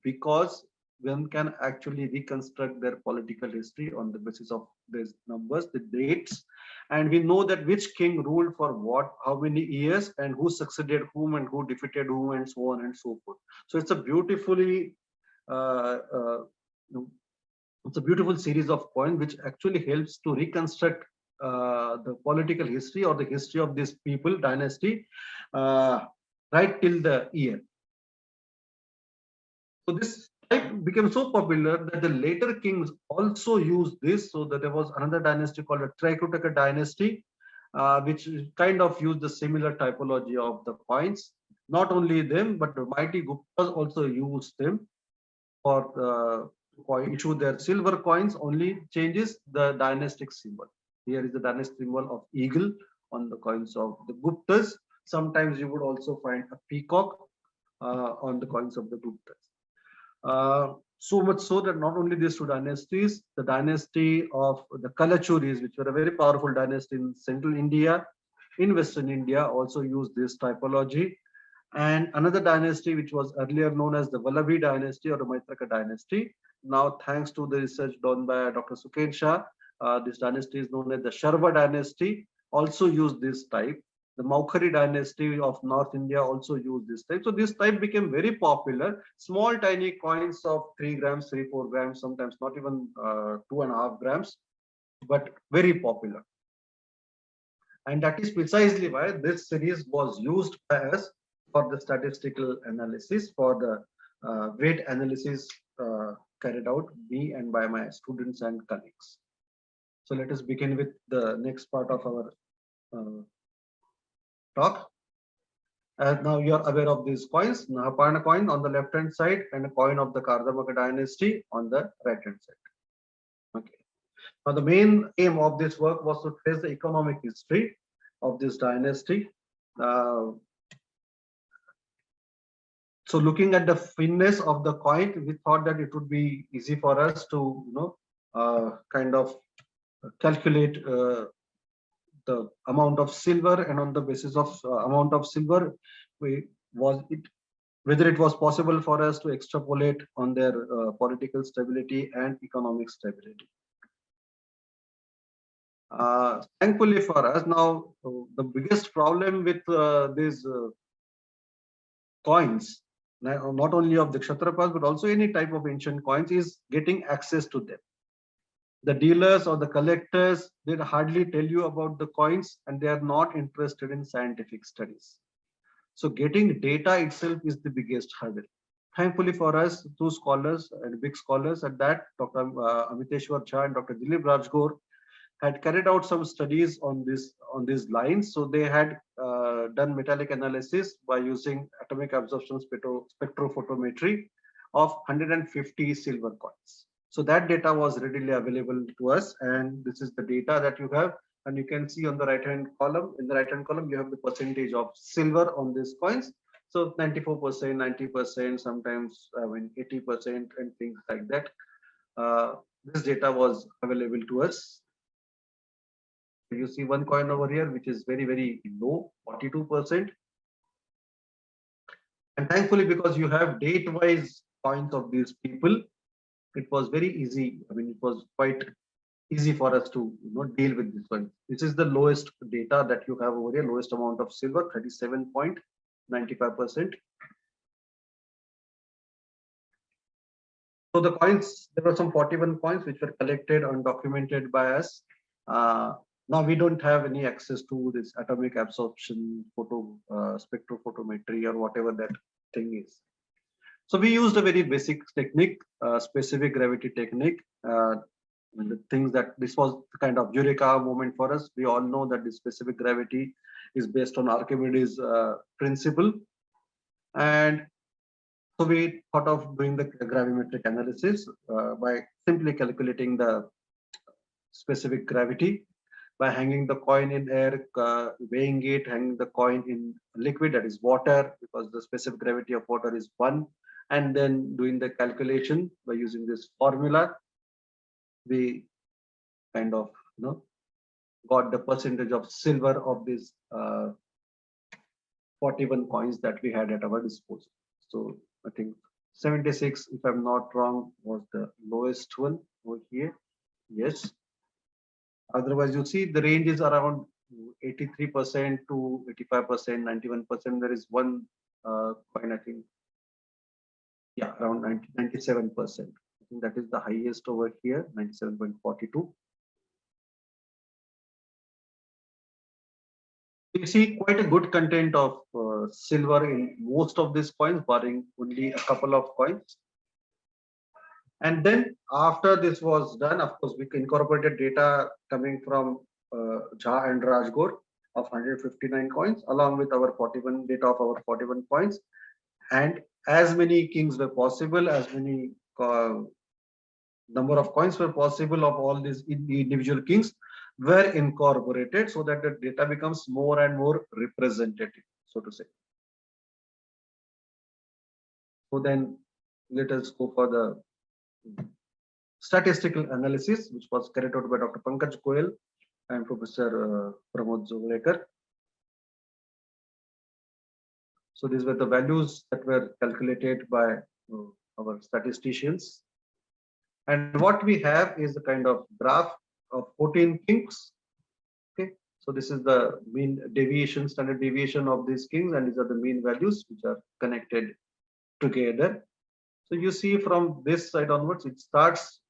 Speaker 2: because one can actually reconstruct their political history on the basis of these numbers, the dates, and we know that which king ruled for what, how many years, and who succeeded whom and who defeated whom, and so on and so forth. So it's a beautifully it's a beautiful series of coins which actually helps to reconstruct the political history or the history of this people dynasty right till the year. So this type became so popular that the later kings also used this, so that there was another dynasty called the Trikutaka dynasty, which kind of use the similar typology of the coins. Not only them, but the mighty Guptas also used them for issue their silver coins. Only changes the dynastic symbol. Here is the dynastic symbol of eagle on the coins of the Guptas. Sometimes you would also find a peacock on the coins of the Guptas. So much so that not only these two dynasties, the dynasty of the Kalachuris, which were a very powerful dynasty in central India, in western India, also used this typology. And another dynasty, which was earlier known as the Vallavi dynasty or the Maitraka dynasty. Now, thanks to the research done by Dr. Suken Shah, this dynasty is known as the Sharva dynasty, also used this type. The Maukhari dynasty of North India also used this type. So this type became very popular. Small, tiny coins of 3 grams, 3-4 grams, sometimes not even 2.5 grams, but very popular. And that is precisely why this series was used by us for the statistical analysis, for the weight analysis carried out me and by my students and colleagues. So let us begin with the next part of our talk. As now you are aware of these coins, Nahaparna coin on the left hand side and a coin of the Kardamaka dynasty on the right hand side. Okay. Now the main aim of this work was to trace the economic history of this dynasty. So looking at the thinness of the coin, we thought that it would be easy for us to, kind of calculate the amount of silver, and on the basis of amount of silver, whether it was possible for us to extrapolate on their political stability and economic stability. Thankfully for us, now the biggest problem with these coins, not only of the Kshatrapas, but also any type of ancient coins, is getting access to them. The dealers or the collectors, they hardly tell you about the coins, and they are not interested in scientific studies. So getting data itself is the biggest hurdle. Thankfully for us, two scholars and big scholars at that, Dr. Amiteshwar Jha and Dr. Dilip Rajgor, had carried out some studies on these lines. So they had done metallic analysis by using atomic absorption spectrophotometry of 150 silver coins. So that data was readily available to us, and this is the data that you have. And you can see on the right hand column, in the right hand column, you have the percentage of silver on these coins. So 94%, 90%, sometimes 80% and things like that. This data was available to us. You see one coin over here, which is very, very low, 42%. And thankfully, because you have date-wise coins of these people, it was very easy. I mean, it was quite easy for us to deal with this one. This is the lowest data that you have over here, lowest amount of silver, 37.95%. So the coins, there were some 41 coins which were collected and documented by us. Now we don't have any access to this atomic absorption spectrophotometry or whatever that thing is. So we used a very basic technique, specific gravity technique. The things that this was the kind of eureka moment for us. We all know that the specific gravity is based on Archimedes' principle. And so we thought of doing the gravimetric analysis by simply calculating the specific gravity, by hanging the coin in air, weighing it, hanging the coin in liquid, that is water, because the specific gravity of water is 1, and then doing the calculation by using this formula. We kind of got the percentage of silver of these 41 coins that we had at our disposal. So I think 76, if I'm not wrong, was the lowest one over here. Yes. Otherwise, you see the range is around 83% to 85%, 91%. There is one coin, I think, yeah, around 97%. I think that is the highest over here, 97.42. You see quite a good content of silver in most of these coins, barring only a couple of coins. And then after this was done, of course, we incorporated data coming from Jha and Rajgor of 159 coins, along with our 41 data of our 41 coins, and as many kings were possible, as many number of coins were possible of all these individual kings were incorporated, so that the data becomes more and more representative, so to say. So then let us go for the statistical analysis, which was carried out by Dr. Pankaj Goyal and Professor Pramod Zoglekar. So these were the values that were calculated by our statisticians. And what we have is a kind of graph of 14 kings. Okay, so this is the mean deviation, standard deviation of these kings, and these are the mean values which are connected together. So you see from this side onwards, it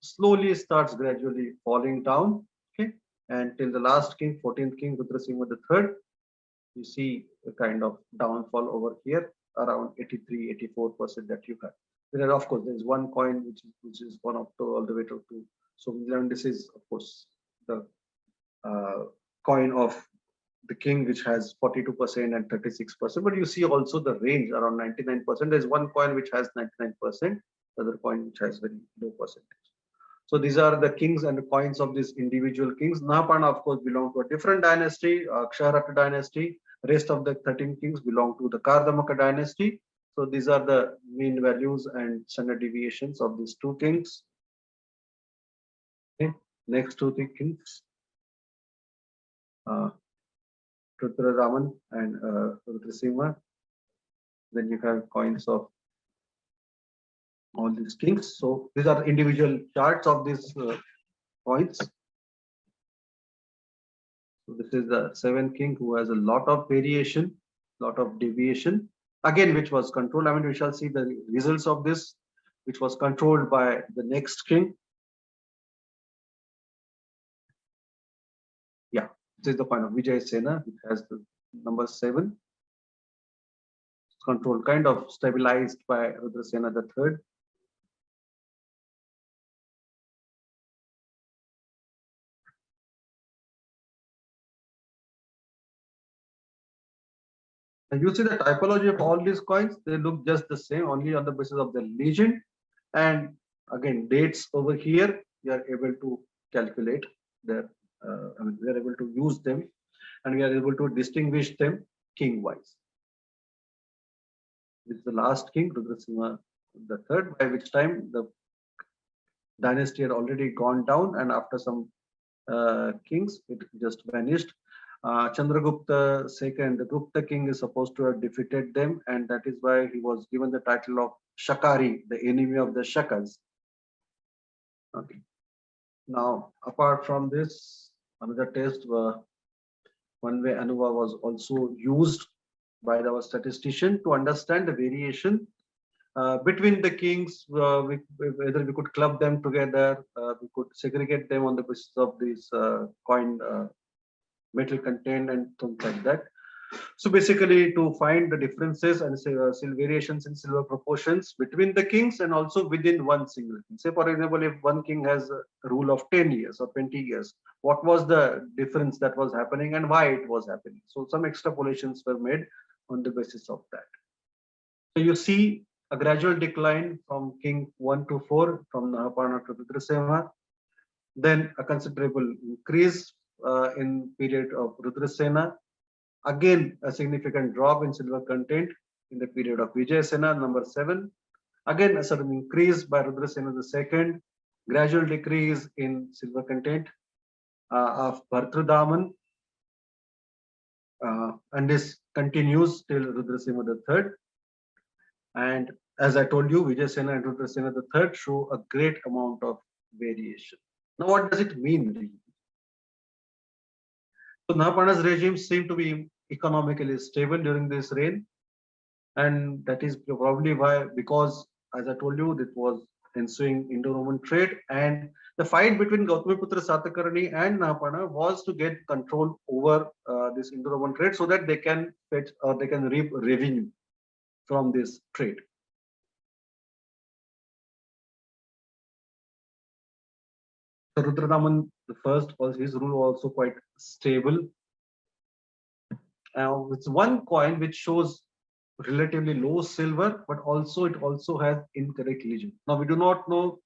Speaker 2: slowly starts gradually falling down. Okay, and till the last king, 14th king, Rudrasimha III, you see a kind of downfall over here around 83-84% that you have. There are, of course, there is one coin which is one up to all the way to 2. So this is, of course, the coin of the king, which has 42% and 36%. But you see also the range around 99%. There's one coin which has 99%, the other coin which has very low percentage. So these are the kings and the coins of these individual kings. Nahapana, of course, belong to a different dynasty, Kshatrapa dynasty. Rest of the 13 kings belong to the Kardamaka dynasty. So these are the mean values and standard deviations of these two kings. Okay. Next to the kings, Rudradaman and Rudrasimha. Then you have coins of all these kings. So these are individual charts of these coins. So this is the 7th king who has a lot of variation, lot of deviation. Again, which was controlled. I mean, we shall see the results of this, which was controlled by the next king. Yeah, this is the point of Vijayasena, which has the number 7. Controlled, kind of stabilized by Rudrasena III. And you see the typology of all these coins, they look just the same, only on the basis of the legend. And again, dates over here, we are able to calculate their, I mean, we are able to use them, and we are able to distinguish them king-wise. This is the last king, Rudrasimha III, by which time the dynasty had already gone down, and after some kings, it just vanished. Chandragupta II, the Gupta king, is supposed to have defeated them, and that is why he was given the title of Shakari, the enemy of the Shakas. Okay. Now, apart from this, another test, one-way ANUVA was also used by our statistician to understand the variation between the kings, whether we could club them together, we could segregate them on the basis of this coin metal content and things like that. So basically, to find the differences and say variations in silver proportions between the kings and also within one single king. Say, for example, if one king has a rule of 10 years or 20 years, what was the difference that was happening and why it was happening? So some extrapolations were made on the basis of that. So you see a gradual decline from king 1 to 4, from Nahapana to Rudrasimha, then a considerable increase in period of Rudrasena. Again, a significant drop in silver content in the period of Vijayasena, number 7. Again, a sudden increase by Rudrasena II. Gradual decrease in silver content of Bhartradaman. And this continues till Rudrasimha III. And as I told you, Vijayasena and Rudrasena III show a great amount of variation. Now, what does it mean? So Nahapana's regime seemed to be economically stable during this reign, and that is probably why, because as I told you, it was ensuing Indo-Roman trade, and the fight between Gautamiputra Satakarni and Nahapana was to get control over this Indo-Roman trade so that they can fetch or they can reap revenue from this trade. So Rudradaman the first was his rule also quite stable. It's one coin which shows relatively low silver, but also it also has incorrect legend. Now we do not know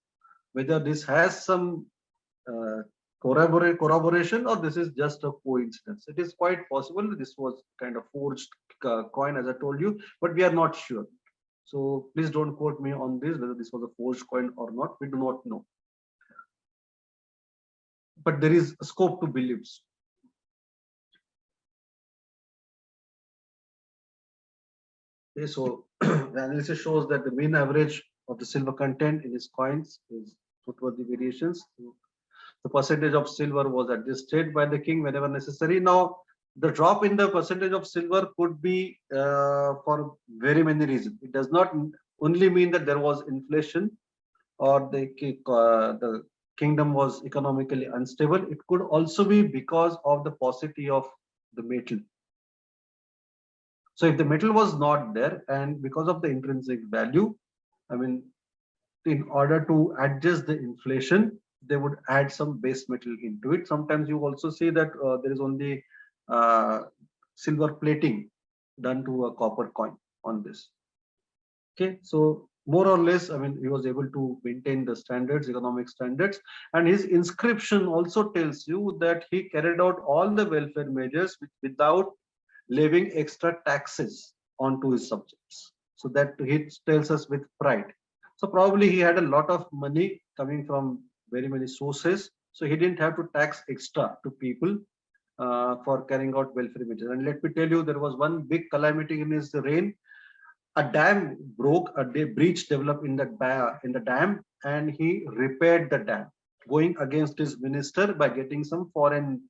Speaker 2: whether this has some corroboration or this is just a coincidence. It is quite possible this was kind of forged coin, as I told you, but we are not sure. So please don't quote me on this, whether this was a forged coin or not. We do not know. But there is scope to believe. Okay, so the analysis shows that the mean average of the silver content in his coins is noteworthy variations. The percentage of silver was adjusted by the king whenever necessary. Now, the drop in the percentage of silver could be for very many reasons. It does not only mean that there was inflation or the kingdom was economically unstable. It could also be because of the paucity of the metal. So if the metal was not there and because of the intrinsic value, I mean, in order to adjust the inflation, they would add some base metal into it. Sometimes you also see that there is only silver plating done to a copper coin on this. Okay, so more or less, I mean, he was able to maintain the standards, economic standards, and his inscription also tells you that he carried out all the welfare measures without levying extra taxes onto his subjects. So that he tells us with pride. So probably he had a lot of money coming from very many sources. So he didn't have to tax extra to people for carrying out welfare measures. And let me tell you, there was one big calamity in his reign. A dam broke, a breach developed in the dam, and he repaired the dam, going against his minister by getting some foreign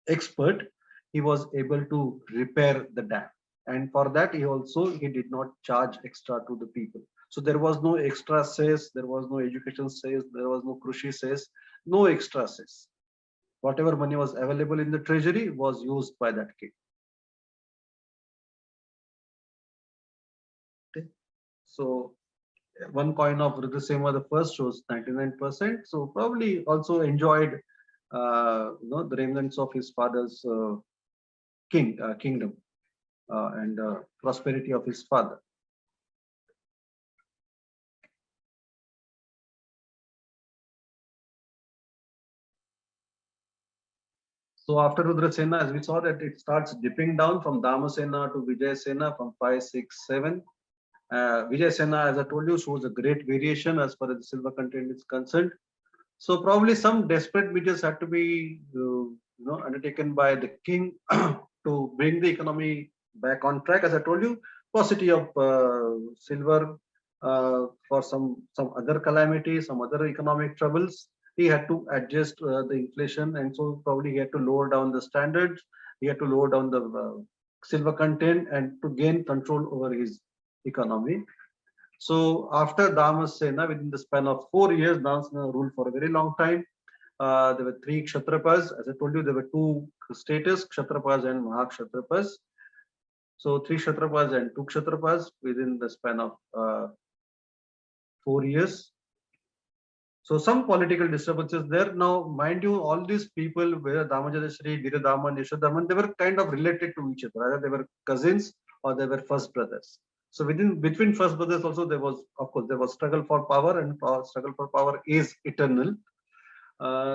Speaker 2: expert. He was able to repair the dam, and for that he did not charge extra to the people. So there was no extra cess, there was no education cess, there was no Krushi cess, no extra cess. Whatever money was available in the treasury was used by that king. Okay. So one coin of Rudrasema the first shows 99%. So probably also enjoyed the remnants of his father's kingdom and prosperity of his father. So after Rudrasena, as we saw that it starts dipping down from Damasena to Vijayasena from 5, 6, 7. Vijayasena, as I told you, shows a great variation as far as the silver content is concerned. So probably some desperate measures had to be undertaken by the king to bring the economy back on track. As I told you, paucity of silver for some other calamity, some other economic troubles. He had to adjust the inflation, and so probably he had to lower down the standards. He had to lower down the silver content and to gain control over his economy. So after Damasena, within the span of 4 years, Damasena ruled for a very long time. There were 3 Kshatrapas. As I told you, there were 2 status, Kshatrapas and Mahakshatrapas. So 3 Kshatrapas and 2 Kshatrapas within the span of 4 years. So some political disturbances there. Now, mind you, all these people, whether Damajadashri, Viradaman, Yashodaman, they were kind of related to each other. Either they were cousins or they were first brothers. So between first brothers also there was, of course, there was struggle for power, and struggle for power is eternal.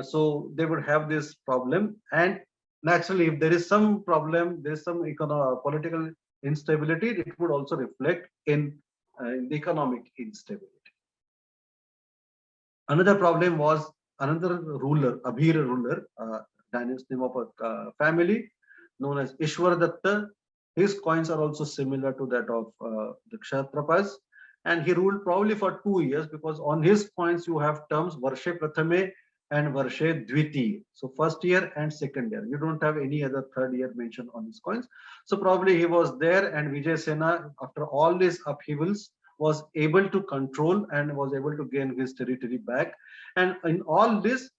Speaker 2: So they would have this problem, and naturally, if there is some problem, there is some political instability, it would also reflect in the economic instability. Another problem was another ruler, Abhir ruler, dynasty name of a family known as Ishwaradatta. His coins are also similar to that of the Kshatrapas, and he ruled probably for 2 years, because on his coins you have terms Varshe Prathame and Varshe Dviti. So first year and second year. You don't have any other third year mentioned on his coins. So probably he was there, and Vijayasena, after all these upheavals, was able to control and was able to gain his territory back. And in all this,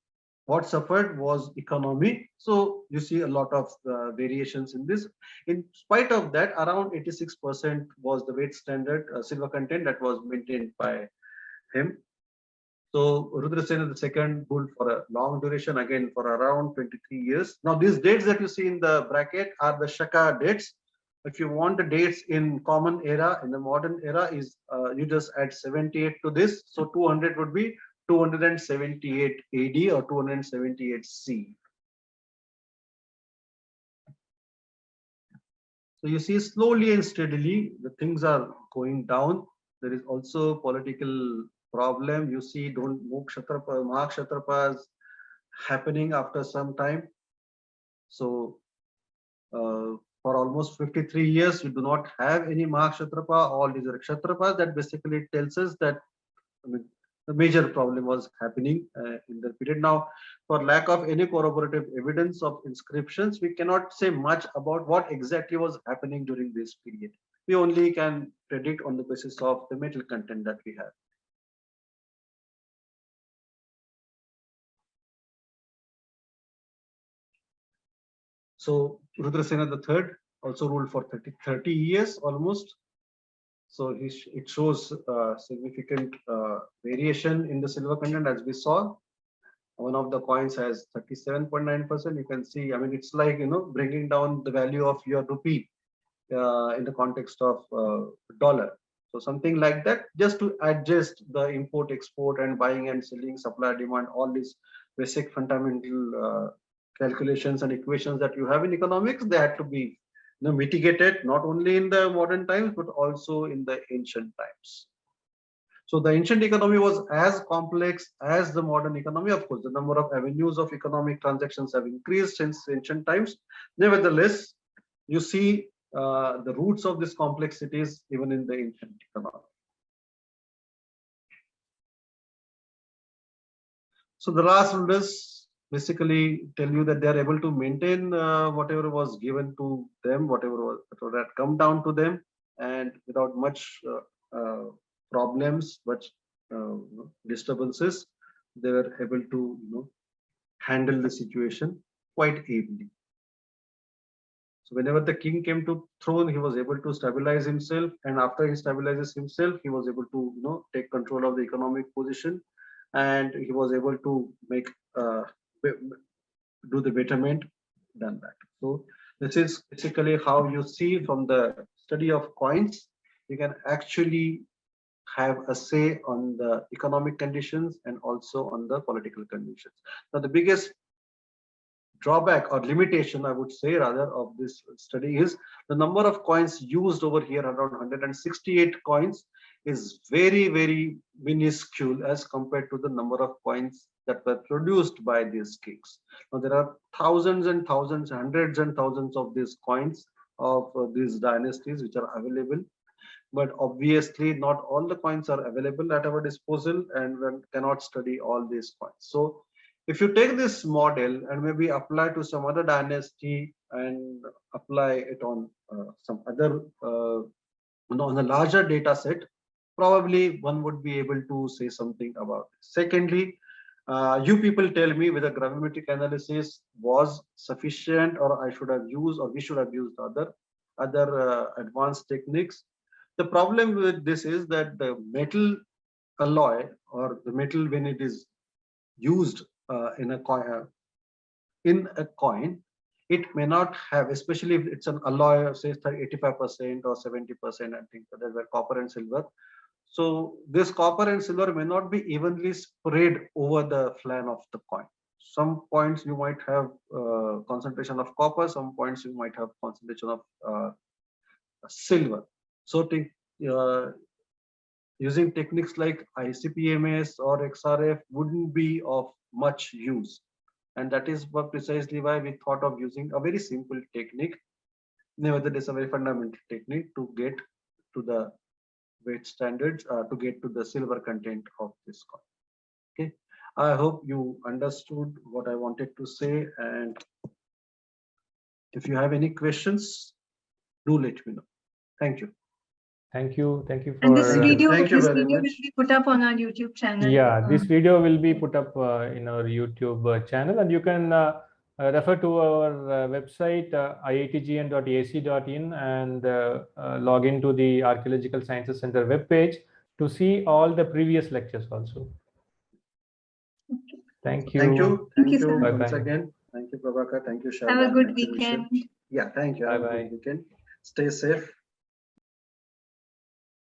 Speaker 2: what suffered was economy. So you see a lot of variations in this. In spite of that, around 86% was the weight standard silver content that was maintained by him. So Rudrasena II ruled for a long duration, again for around 23 years. Now these dates that you see in the bracket are the Shaka dates. If you want the dates in common era, in the modern era, is you just add 78 to this. So 200 would be 278 AD or 278 C. So you see slowly and steadily the things are going down. There is also political problem. You see don't Mokshatrapa, Mahakshatrapas happening after some time. So for almost 53 years, you do not have any Mahakshatrapa. All these are Kshatrapas. That basically tells us that the major problem was happening in the period. Now, for lack of any corroborative evidence of inscriptions, we cannot say much about what exactly was happening during this period. We only can predict on the basis of the metal content that we have. So Rudrasena III also ruled for 30 years almost. So it shows significant variation in the silver content, as we saw. One of the coins has 37.9%. You can see, I mean, it's like, bringing down the value of your rupee in the context of dollar. So something like that, just to adjust the import, export, and buying and selling, supply, demand, all these basic fundamental calculations and equations that you have in economics, they had to be mitigated not only in the modern times, but also in the ancient times. So the ancient economy was as complex as the modern economy. Of course, the number of avenues of economic transactions have increased since ancient times. Nevertheless, you see the roots of these complexities even in the ancient economy. So the last rulers basically tell you that they are able to maintain whatever was given to them, whatever had come down to them, and without much problems, but disturbances, they were able to handle the situation quite ably. So whenever the king came to throne, he was able to stabilize himself, and after he stabilizes himself, he was able to take control of the economic position, and he was able to make do the betterment done that. So this is basically how you see from the study of coins, you can actually have a say on the economic conditions and also on the political conditions. Now, the biggest drawback or limitation, I would say rather, of this study is the number of coins used over here, around 168 coins, is very, very minuscule as compared to the number of coins that were produced by these kings. Now, there are thousands and thousands, hundreds and thousands of these coins of these dynasties which are available. But obviously not all the coins are available at our disposal, and one cannot study all these coins. So if you take this model and maybe apply to some other dynasty and apply it on some other on a larger data set, probably one would be able to say something about it. Secondly, you people tell me whether gravimetric analysis was sufficient, or I should have used, or we should have used other advanced techniques. The problem with this is that the metal alloy, or the metal when it is used in a coin, it may not have, especially if it's an alloy of say 85% or 70%, I think that were copper and silver. So this copper and silver may not be evenly spread over the flange of the coin. Some points you might have concentration of copper, some points you might have concentration of silver. So using techniques like ICP-MS or XRF wouldn't be of much use. And that is precisely why we thought of using a very simple technique. Nevertheless, a very fundamental technique to get to the weight standards, to get to the silver content of this coin. Okay, I hope you understood what I wanted to say, and if you have any questions, do let me know. Thank you.
Speaker 4: Thank you. Thank you for.
Speaker 3: And this video,
Speaker 2: Thank you
Speaker 3: this
Speaker 2: very
Speaker 3: video
Speaker 2: much.
Speaker 3: will be put up on our YouTube channel.
Speaker 4: Yeah, this video will be put up in our YouTube channel, and you can refer to our website iitgn.ac.in and log into the Archaeological Sciences Center webpage to see all the previous lectures also. Thank you.
Speaker 2: Thank you.
Speaker 3: Thank you, sir.
Speaker 2: Once
Speaker 4: Bye-bye.
Speaker 2: again. Thank you, Prabhakar. Thank you, Sharda.
Speaker 3: Have a good
Speaker 2: Thank you, Nishit.
Speaker 3: weekend.
Speaker 2: Yeah, thank you. Have a
Speaker 4: Bye-bye.
Speaker 2: good weekend. Stay safe.